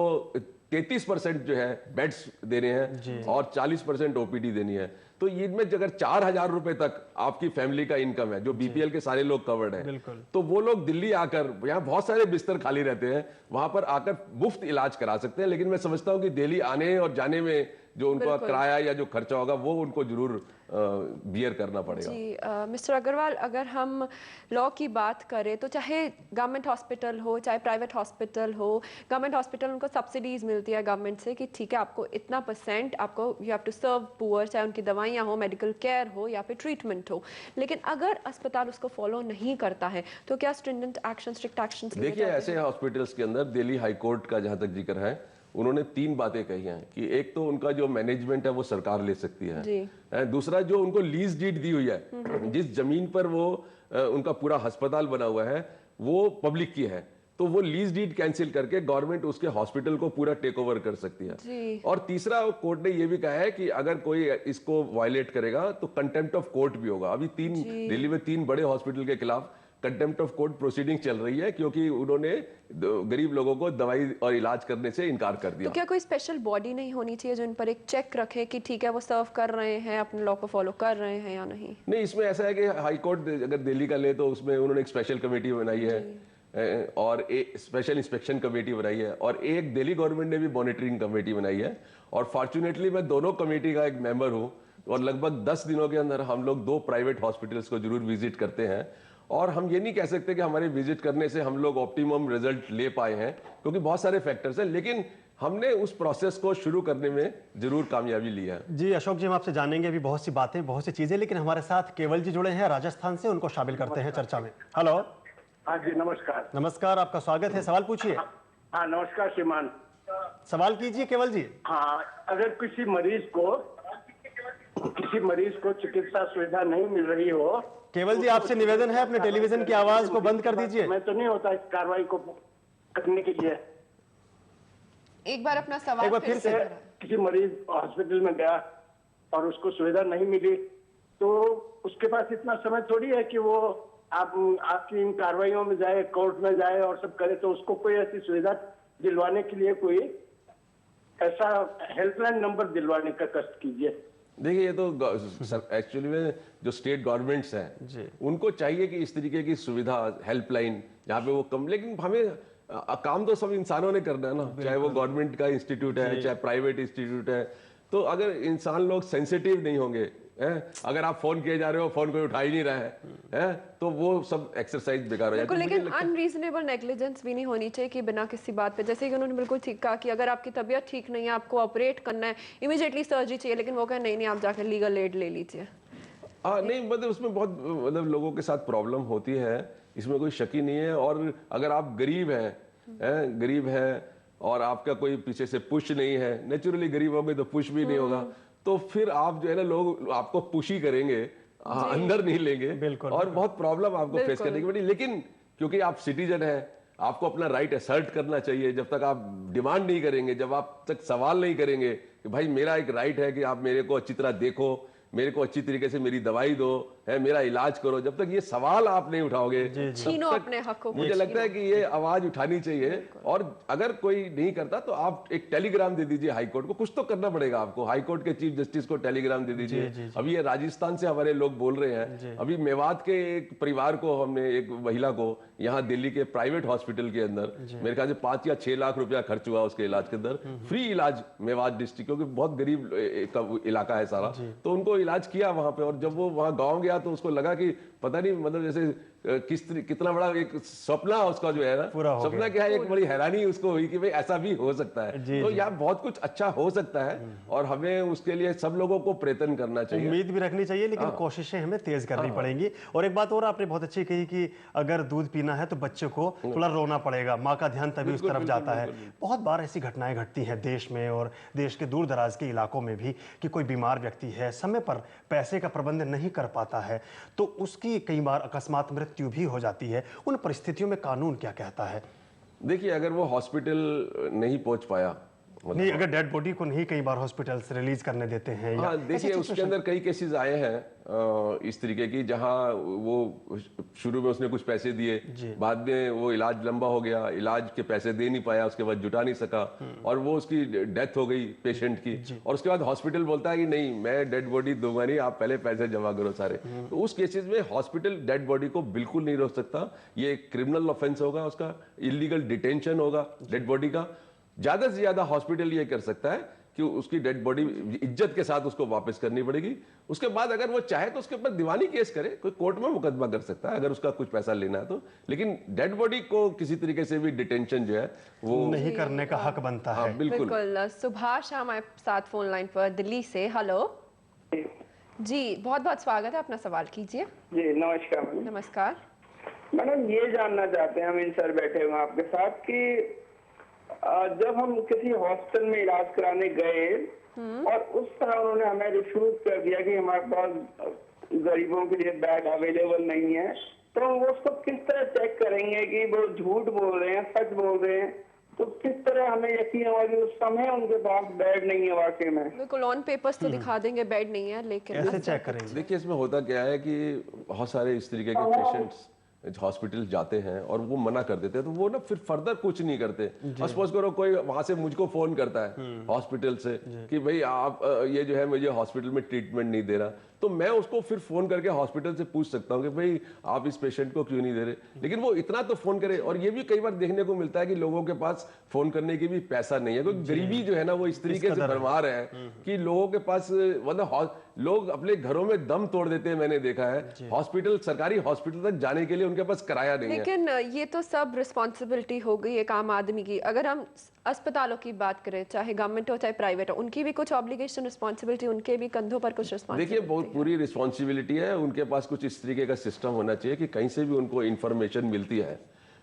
33% जो है बेड्स देने हैं और 40% ओपीडी देनी है। तो इनमें अगर 4,000 रुपए तक आपकी फैमिली का इनकम है, जो बीपीएल के सारे लोग कवर्ड हैं, तो वो लोग दिल्ली आकर, यहाँ बहुत सारे बिस्तर खाली रहते हैं, वहां पर आकर मुफ्त इलाज करा सकते हैं। लेकिन मैं समझता हूँ कि दिल्ली आने और जाने में जो उनका किराया या जो खर्चा होगा वो उनको जरूर बियर करना पड़ेगा। जी मिस्टर अग्रवाल, अगर हम लॉ की बात करें तो चाहे गवर्नमेंट हॉस्पिटल हो चाहे प्राइवेट हॉस्पिटल हो, गवर्नमेंट हॉस्पिटल उनको सब्सिडीज मिलती है गवर्नमेंट से कि ठीक है आपको इतना % आपको you have to serve poor, चाहे उनकी दवाइयाँ हो, मेडिकल केयर हो या फिर ट्रीटमेंट हो। लेकिन अगर अस्पताल उसको फॉलो नहीं करता है तो क्या स्ट्रिक्ट एक्शन? देखिए ऐसे हॉस्पिटल्स के अंदर दिल्ली हाई कोर्ट का जहां तक जिक्र है, उन्होंने 3 बातें कही हैं कि एक तो उनका जो मैनेजमेंट है वो सरकार ले सकती है, दूसरा जो उनको लीज डीड दी हुई है, जिस जमीन पर वो उनका पूरा अस्पताल बना हुआ है वो पब्लिक की है, तो वो लीज डीड कैंसिल करके गवर्नमेंट उसके हॉस्पिटल को पूरा टेक ओवर कर सकती है। और तीसरा कोर्ट ने ये भी कहा है कि अगर कोई इसको वायलेट करेगा तो कंटेम्प्ट ऑफ कोर्ट भी होगा। अभी दिल्ली में 3 बड़े हॉस्पिटल के खिलाफ कंटेम्प्ट ऑफ कोर्ट प्रोसीडिंग चल रही है क्योंकि उन्होंने गरीब लोगों को दवाई और इलाज करने से इनकार कर दिया। तो क्या कोई स्पेशल बॉडी नहीं होनी चाहिए जो इन पर एक चेक रखे कि ठीक है वो सर्व कर रहे हैं, अपने लॉ को फॉलो कर रहे हैं या नहीं? नहीं, इसमें ऐसा है कि हाई कोर्ट अगर दिल्ली का ले तो उसमें उन्होंने एक स्पेशल कमेटी बनाई है और एक स्पेशल इंस्पेक्शन कमेटी बनाई है और एक दिल्ली गवर्नमेंट ने भी मॉनिटरिंग कमेटी बनाई है। और फॉर्चुनेटली मैं दोनों कमेटी का एक मेंबर हूँ और लगभग 10 दिनों के अंदर हम लोग 2 प्राइवेट हॉस्पिटल्स को जरूर विजिट करते हैं। और हम ये नहीं कह सकते कि हमारे विजिट करने से हम लोग ऑप्टिमम रिजल्ट ले पाए हैं क्योंकि बहुत सारे फैक्टर्स हैं, लेकिन हमने उस प्रोसेस को शुरू करने में जरूर कामयाबी ली है। जी अशोक जी, हम आपसे जानेंगे अभी बहुत सी बातें, बहुत सी चीजें, लेकिन हमारे साथ केवल जी जुड़े हैं राजस्थान से, उनको शामिल करते हैं चर्चा में। हेलो। हाँ जी नमस्कार। नमस्कार, आपका स्वागत है, सवाल पूछिए। हाँ नमस्कार श्रीमान। सवाल कीजिए केवल जी। हाँ, अगर किसी मरीज को चिकित्सा सुविधा नहीं मिल रही हो। केवल जी आपसे निवेदन है अपने टेलीविजन की आवाज को बंद कर दीजिए। मैं तो नहीं होता इस कार्रवाई को करने के लिए। एक बार अपना सवाल फिर से। किसी मरीज हॉस्पिटल में गया और उसको सुविधा नहीं मिली तो उसके पास इतना समय थोड़ी है कि वो आपकी इन कार्रवाइयों में जाए, कोर्ट में जाए और सब करे। तो उसको कोई ऐसी सुविधा दिलवाने के लिए कोई ऐसा हेल्पलाइन नंबर दिलवाने का कष्ट कीजिए। देखिए ये तो एक्चुअली में जो स्टेट गवर्नमेंट्स हैं उनको चाहिए कि इस तरीके की सुविधा हेल्पलाइन जहाँ पे वो कम, लेकिन हमें काम तो सब इंसानों ने करना है ना, चाहे वो गवर्नमेंट का इंस्टीट्यूट है चाहे प्राइवेट इंस्टीट्यूट है। तो अगर इंसान लोग सेंसिटिव नहीं होंगे, अगर आप फोन किए जा रहे हो, फोन कोई उठा ही नहीं रहा है, तो वो सब एक्सरसाइज बेकार हो जाती है। लेकिन अनरीजनेबल नेग्लिजेंस भी नहीं होनी चाहिए कि बिना किसी बात पे, जैसे कि उन्होंने बिल्कुल ठीक कहा कि अगर आपकी तबीयत ठीक नहीं है, आपको ऑपरेट करना है, इमीडिएटली सर्जरी चाहिए, लेकिन वो कहे नहीं आप जाकर लीगल एड ले लीजिए। हाँ नहीं, मतलब उसमें बहुत मतलब लोगों के साथ प्रॉब्लम होती है, इसमें कोई शक ही नहीं है। और अगर आप गरीब हैं और आपका कोई पीछे से पुश नहीं है, नेचुरली गरीब होंगे तो पुश भी नहीं होगा, तो फिर आप जो है ना लोग आपको पुश ही करेंगे, अंदर नहीं लेंगे और बहुत प्रॉब्लम आपको फेस करने की पड़ेगी। लेकिन क्योंकि आप सिटीजन हैं, आपको अपना राइट असर्ट करना चाहिए। जब तक आप डिमांड नहीं करेंगे, जब आप तक सवाल नहीं करेंगे कि भाई मेरा एक राइट है कि आप मेरे को अच्छी तरह देखो, मेरे को अच्छी तरीके से मेरी दवाई दो, है मेरा इलाज करो, जब तक ये सवाल आप नहीं उठाओगे छीनो अपने हकों को। मुझे लगता है कि ये आवाज उठानी चाहिए। और अगर कोई नहीं करता तो आप एक टेलीग्राम दे दीजिए हाई कोर्ट को, कुछ तो करना पड़ेगा आपको। हाई कोर्ट के चीफ जस्टिस को टेलीग्राम दे दीजिए। अभी ये राजस्थान से हमारे लोग बोल रहे हैं, अभी मेवात के एक परिवार को हमने, एक महिला को यहाँ दिल्ली के प्राइवेट हॉस्पिटल के अंदर मेरे ख्याल से 5 या 6 लाख रुपया खर्च हुआ उसके इलाज के अंदर, फ्री इलाज मेवात डिस्ट्रिक्ट, क्योंकि बहुत गरीब इलाका है सारा, तो उनको इलाज किया वहां पे। और जब वो वहां गाँव गया तो उसको लगा कि पता नहीं मतलब जैसे कितना बड़ा एक सपना उसका जो है ना, सपना क्या है, एक बड़ी हैरानी उसको हुई कि भाई ऐसा भी हो सकता है। तो यार बहुत कुछ अच्छा हो सकता है और हमें उसके लिए सब लोगों को प्रयत्न करना चाहिए, उम्मीद भी रखनी चाहिए, लेकिन कोशिशें हमें तेज करनी पड़ेंगी। और एक बात और आपने बहुत अच्छी कही कि अगर दूध पीना है तो बच्चों को थोड़ा रोना पड़ेगा, माँ का ध्यान तभी उस तरफ जाता है। बहुत बार ऐसी घटनाएं घटती हैं देश में और देश के दूर दराज के इलाकों में भी कि कोई बीमार व्यक्ति है, समय पर पैसे का प्रबंध नहीं कर पाता है, तो उसकी कई बार अकस्मात मृत्यु भी हो जाती है। उन परिस्थितियों में कानून क्या कहता है? देखिए, अगर वो हॉस्पिटल नहीं पहुंच पाया नहीं, अगर डेड बॉडी को नहीं कई बार हॉस्पिटल से रिलीज करने देते हैं या हाँ, देखिए उसके अंदर कई केसेस आए हैं इस तरीके की, जहां वो शुरू में उसने कुछ पैसे दिए, बाद में वो इलाज लंबा हो गया, इलाज के पैसे दे नहीं पाया, उसके बाद जुटा नहीं सका और वो उसकी डेथ हो गई पेशेंट की, और उसके बाद हॉस्पिटल बोलता है कि नहीं मैं डेड बॉडी दूंगा नहीं, आप पहले पैसे जमा करो सारे। तो उस केसेस में हॉस्पिटल डेड बॉडी को बिल्कुल नहीं रोक सकता, ये एक क्रिमिनल ऑफेंस होगा, उसका इलीगल डिटेंशन होगा डेड बॉडी का। ज्यादा से ज्यादा हॉस्पिटल ये कर सकता है कि उसकी डेड बॉडी इज्जत के साथ उसको वापस करनी पड़ेगी। उसके बाद अगर वो चाहे तो उसके ऊपर दीवानी केस करे, कोई कोर्ट में मुकदमा कर सकता है अगर उसका कुछ पैसा लेना है तो, लेकिन डेड बॉडी को किसी तरीके से भी डिटेंशन जो है वो नहीं करने का हक बनता है। बिल्कुल। सुभाष हमारे साथ फोन लाइन पर दिल्ली से। हेलो जी, बहुत बहुत स्वागत है, अपना सवाल कीजिए। जी नमस्कार। नमस्कार मैडम, ये जानना चाहते हैं हम इन सर बैठे हुए आपके साथ कि जब हम किसी हॉस्पिटल में इलाज कराने गए और उस तरह उन्होंने हमें रिफ्यूज कर दिया कि हमारे पास गरीबों के लिए बेड अवेलेबल नहीं है, तो वो उसको किस तरह चेक करेंगे कि वो झूठ बोल रहे हैं सच बोल रहे हैं? तो किस तरह हमें यकीन होगा कि उस समय उनके पास बेड नहीं है वाकई में? बिल्कुल, ऑन पेपर्स तो दिखा देंगे बेड नहीं है, लेकिन कैसे चेक करेंगे? देखिए इसमें होता क्या है कि बहुत सारे इस तरीके के पेशेंट्स हॉस्पिटल जाते हैं और वो मना कर देते हैं, तो वो ना फिर फर्दर कुछ नहीं करते। सपोज करो कोई वहां से मुझको फोन करता है हॉस्पिटल से कि भाई आप ये जो है मुझे हॉस्पिटल में ट्रीटमेंट नहीं दे रहा, तो मैं उसको फिर फोन करके हॉस्पिटल से पूछ सकता हूँ कि भाई आप इस पेशेंट को क्यों नहीं दे रहे, लेकिन वो इतना तो फोन करे। और ये भी कई बार देखने को मिलता है कि लोगों के पास फोन करने की भी पैसा नहीं है, क्योंकि गरीबी जो है ना वो इस तरीके से भरमार है कि लोगों के पास मतलब लोग अपने घरों में दम तोड़ देते हैं। मैंने देखा है हॉस्पिटल, सरकारी हॉस्पिटल तक जाने के लिए उनके पास किराया नहीं है। लेकिन ये तो सब रिस्पॉन्सिबिलिटी हो गई एक आम आदमी की। अगर हम अस्पतालों की बात करें, चाहे गवर्नमेंट हो चाहे प्राइवेट हो, उनकी भी कुछ ऑब्लिगेशन रिस्पॉन्सिबिलिटी, उनके भी कंधों पर कुछ रिस्पॉन्सिबिलिटी। देखिए बहुत पूरी रिस्पॉन्सिबिलिटी है, उनके पास कुछ इस तरीके का सिस्टम होना चाहिए कि कहीं से भी उनको इन्फॉर्मेशन मिलती है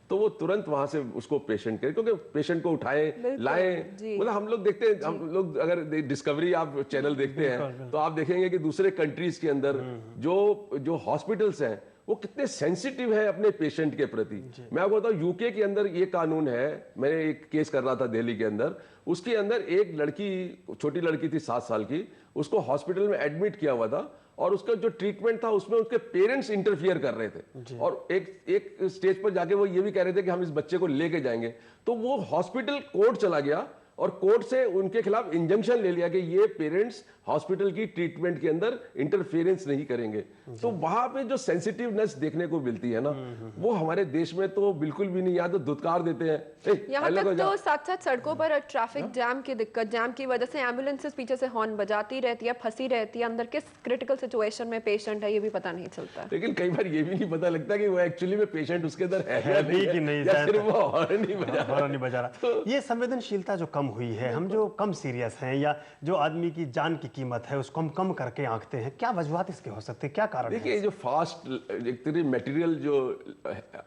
तो वो तुरंत वहां से उसको पेशेंट करे, क्योंकि पेशेंट को उठाए लाए। मतलब हम लोग देखते हैं, हम लोग अगर डिस्कवरी आप चैनल देखते हैं तो आप देखेंगे कि दूसरे कंट्रीज के अंदर जो हॉस्पिटल्स हैं वो कितने सेंसिटिव है अपने पेशेंट के प्रति। मैं आपको बताऊं यूके के अंदर ये कानून है, मैंने एक केस कर रहा था दिल्ली के अंदर, उसके अंदर एक लड़की, छोटी लड़की थी 7 साल की, उसको हॉस्पिटल में एडमिट किया हुआ था और उसका जो ट्रीटमेंट था उसमें उसके पेरेंट्स इंटरफियर कर रहे थे और एक स्टेज पर जाके वो ये भी कह रहे थे कि हम इस बच्चे को लेके जाएंगे। तो वो हॉस्पिटल कोर्ट चला गया और कोर्ट से उनके खिलाफ इंजंक्शन ले लिया कि ये पेरेंट्स हॉस्पिटल की ट्रीटमेंट के अंदर इंटरफेरेंस नहीं करेंगे। तो वहां पे जो सेंसिटिवनेस देखने को मिलती है ना वो हमारे देश में तो बिल्कुल भी नहीं। यहाँ तो धुतकार देते हैं। यहाँ तक तो साथ साथ सड़कों पर ट्रैफिक जैम की दिक्कत, जैम की वजह से एम्बुलेंसेस पीछे से हॉर्न बजाती रहती है, फंसी रहती है, अंदर किस क्रिटिकल सिचुएशन में पेशेंट है ये भी पता नहीं चलता। लेकिन कई बार ये भी नहीं पता लगता कि वो एक्चुअली में पेशेंट उसके अंदर है कि नहीं, या सिर्फ वो हॉर्न नहीं बजा रहा। ये संवेदनशीलता जो कम हुई है, हम जो कम सीरियस हैं या जो आदमी की जान की कीमत है उसको हम कम करके आंकते हैं, क्या वजूहत इसके हो सकते हैं, क्या कारण है? देखिए जो फास्ट एक तरह मटेरियल जो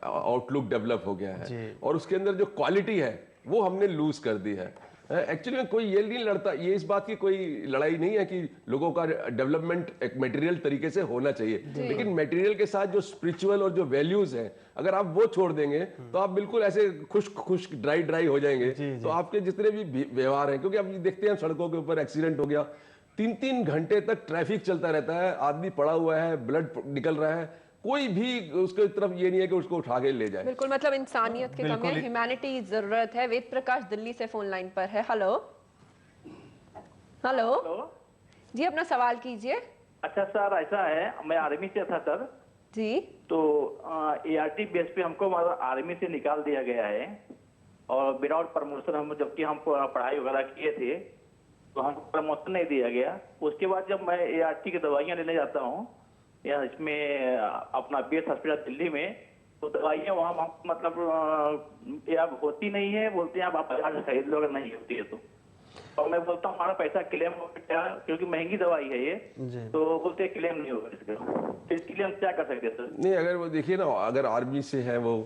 आउटलुक डेवलप हो गया है और उसके अंदर जो क्वालिटी है वो हमने लूज कर दी है। एक्चुअली में कोई ये नहीं लड़ता, ये इस बात की कोई लड़ाई नहीं है कि लोगों का डेवलपमेंट एक मटेरियल तरीके से होना चाहिए, लेकिन मटेरियल के साथ जो स्पिरिचुअल और जो वैल्यूज हैं अगर आप वो छोड़ देंगे तो आप बिल्कुल ऐसे खुश ड्राई हो जाएंगे। तो आपके जितने भी व्यवहार हैं, क्योंकि आप देखते हैं सड़कों के ऊपर एक्सीडेंट हो गया, 3-3 घंटे तक ट्रैफिक चलता रहता है, आदमी पड़ा हुआ है, ब्लड निकल रहा है, कोई भी उसके तरफ ये नहीं है कि उसको उठा के ले जाए। बिल्कुल, मतलब इंसानियत की कमी है, ह्यूमैनिटी की जरूरत है। वेद प्रकाश दिल्ली से फोन लाइन पर है। हेलो हेलो जी, अपना सवाल कीजिए। अच्छा सर, ऐसा है मैं आर्मी से था सर जी, तो ART बेस पे हमको आर्मी से निकाल दिया गया है और विदाउट प्रमोशन हम, जबकि हम पढ़ाई वगैरह किए थे तो हमको प्रमोशन नहीं दिया गया। उसके बाद जब मैं ART की दवाइयाँ लेने जाता हूँ या इसमें अपना बेस हॉस्पिटल दिल्ली में, तो दवाइयाँ वहाँ मतलब अब होती नहीं है, बोलते हैं आप बाजार से खरीद लो अगर नहीं होती है तो। और मैं बोलता हूँ हमारा पैसा क्लेम हो गया क्योंकि महंगी दवाई है ये, तो बोलते हैं क्लेम नहीं होगा इसका। तो इसके लिए हम क्या कर सकते हैं सर? नहीं, अगर वो देखिए ना, अगर आर्मी से है वो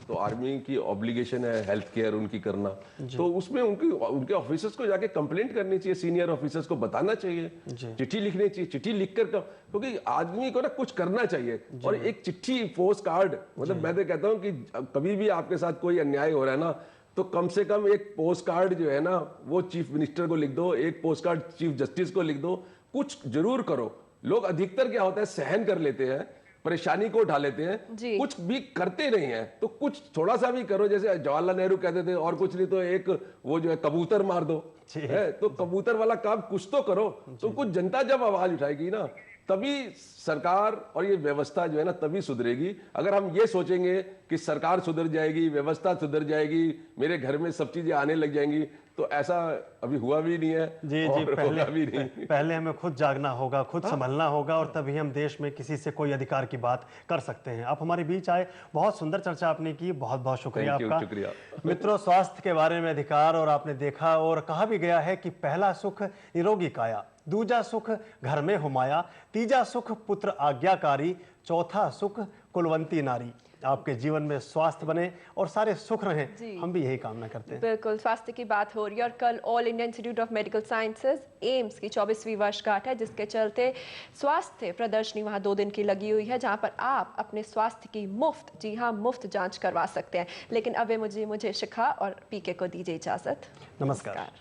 तो आर्मी की ऑब्लिगेशन है हेल्थ केयर उनकी करना, तो उसमें उनके ऑफिसर्स को जाके कंप्लेंट करनी चाहिए, सीनियर ऑफिसर्स को बताना चाहिए, चिट्ठी लिखनी चाहिए, चिट्ठी लिखकर, क्योंकि आदमी को ना कुछ करना चाहिए। और एक चिट्ठी, पोस्ट कार्ड, मतलब मैं तो कहता हूँ कि कभी भी आपके साथ कोई अन्याय हो रहा है ना तो कम से कम एक पोस्ट कार्ड जो है ना वो चीफ मिनिस्टर को लिख दो, एक पोस्ट कार्ड चीफ जस्टिस को लिख दो, कुछ जरूर करो। लोग अधिकतर क्या होता है सहन कर लेते हैं, परेशानी को उठा लेते हैं, कुछ भी करते नहीं है। तो कुछ थोड़ा सा भी करो, जैसे जवाहरलाल नेहरू कहते थे, और कुछ नहीं तो एक वो जो है कबूतर मार दो, है तो कबूतर वाला काम कुछ तो करो। तो कुछ जनता जब आवाज उठाएगी ना तभी सरकार और ये व्यवस्था जो है ना तभी सुधरेगी। अगर हम ये सोचेंगे कि सरकार सुधर जाएगी, व्यवस्था सुधर जाएगी, मेरे घर में सब चीजें आने लग जाएंगी, तो ऐसा अभी हुआ भी नहीं है। जी जी, पहले हमें खुद जागना होगा, खुद संभलना होगा, और तभी हम देश में किसी से कोई अधिकार की बात कर सकते हैं। आप हमारे बीच आए, बहुत सुंदर चर्चा आपने की, बहुत बहुत शुक्रिया आपका। शुक्रिया मित्रों, स्वास्थ्य के बारे में अधिकार और आपने देखा, और कहा भी गया है कि पहला सुख निरोगी काया, दूजा सुख घर में हुमाया, तीजा सुख पुत्र आज्ञाकारी, चौथा सुख कुलवंती नारी। आपके जीवन में स्वास्थ्य बने और सारे सुख रहें, हम भी यही कामना करते हैं। बिल्कुल, स्वास्थ्य की बात हो रही है और कल all India institute of medical sciences AIIMS की 24वीं वर्षगांठ है, जिसके चलते स्वास्थ्य प्रदर्शनी वहां 2 दिन की लगी हुई है, जहां पर आप अपने स्वास्थ्य की मुफ्त, जी हाँ मुफ्त जांच करवा सकते हैं। लेकिन अब मुझे शिखा और पीके को दीजिए इजाजत। नमस्कार।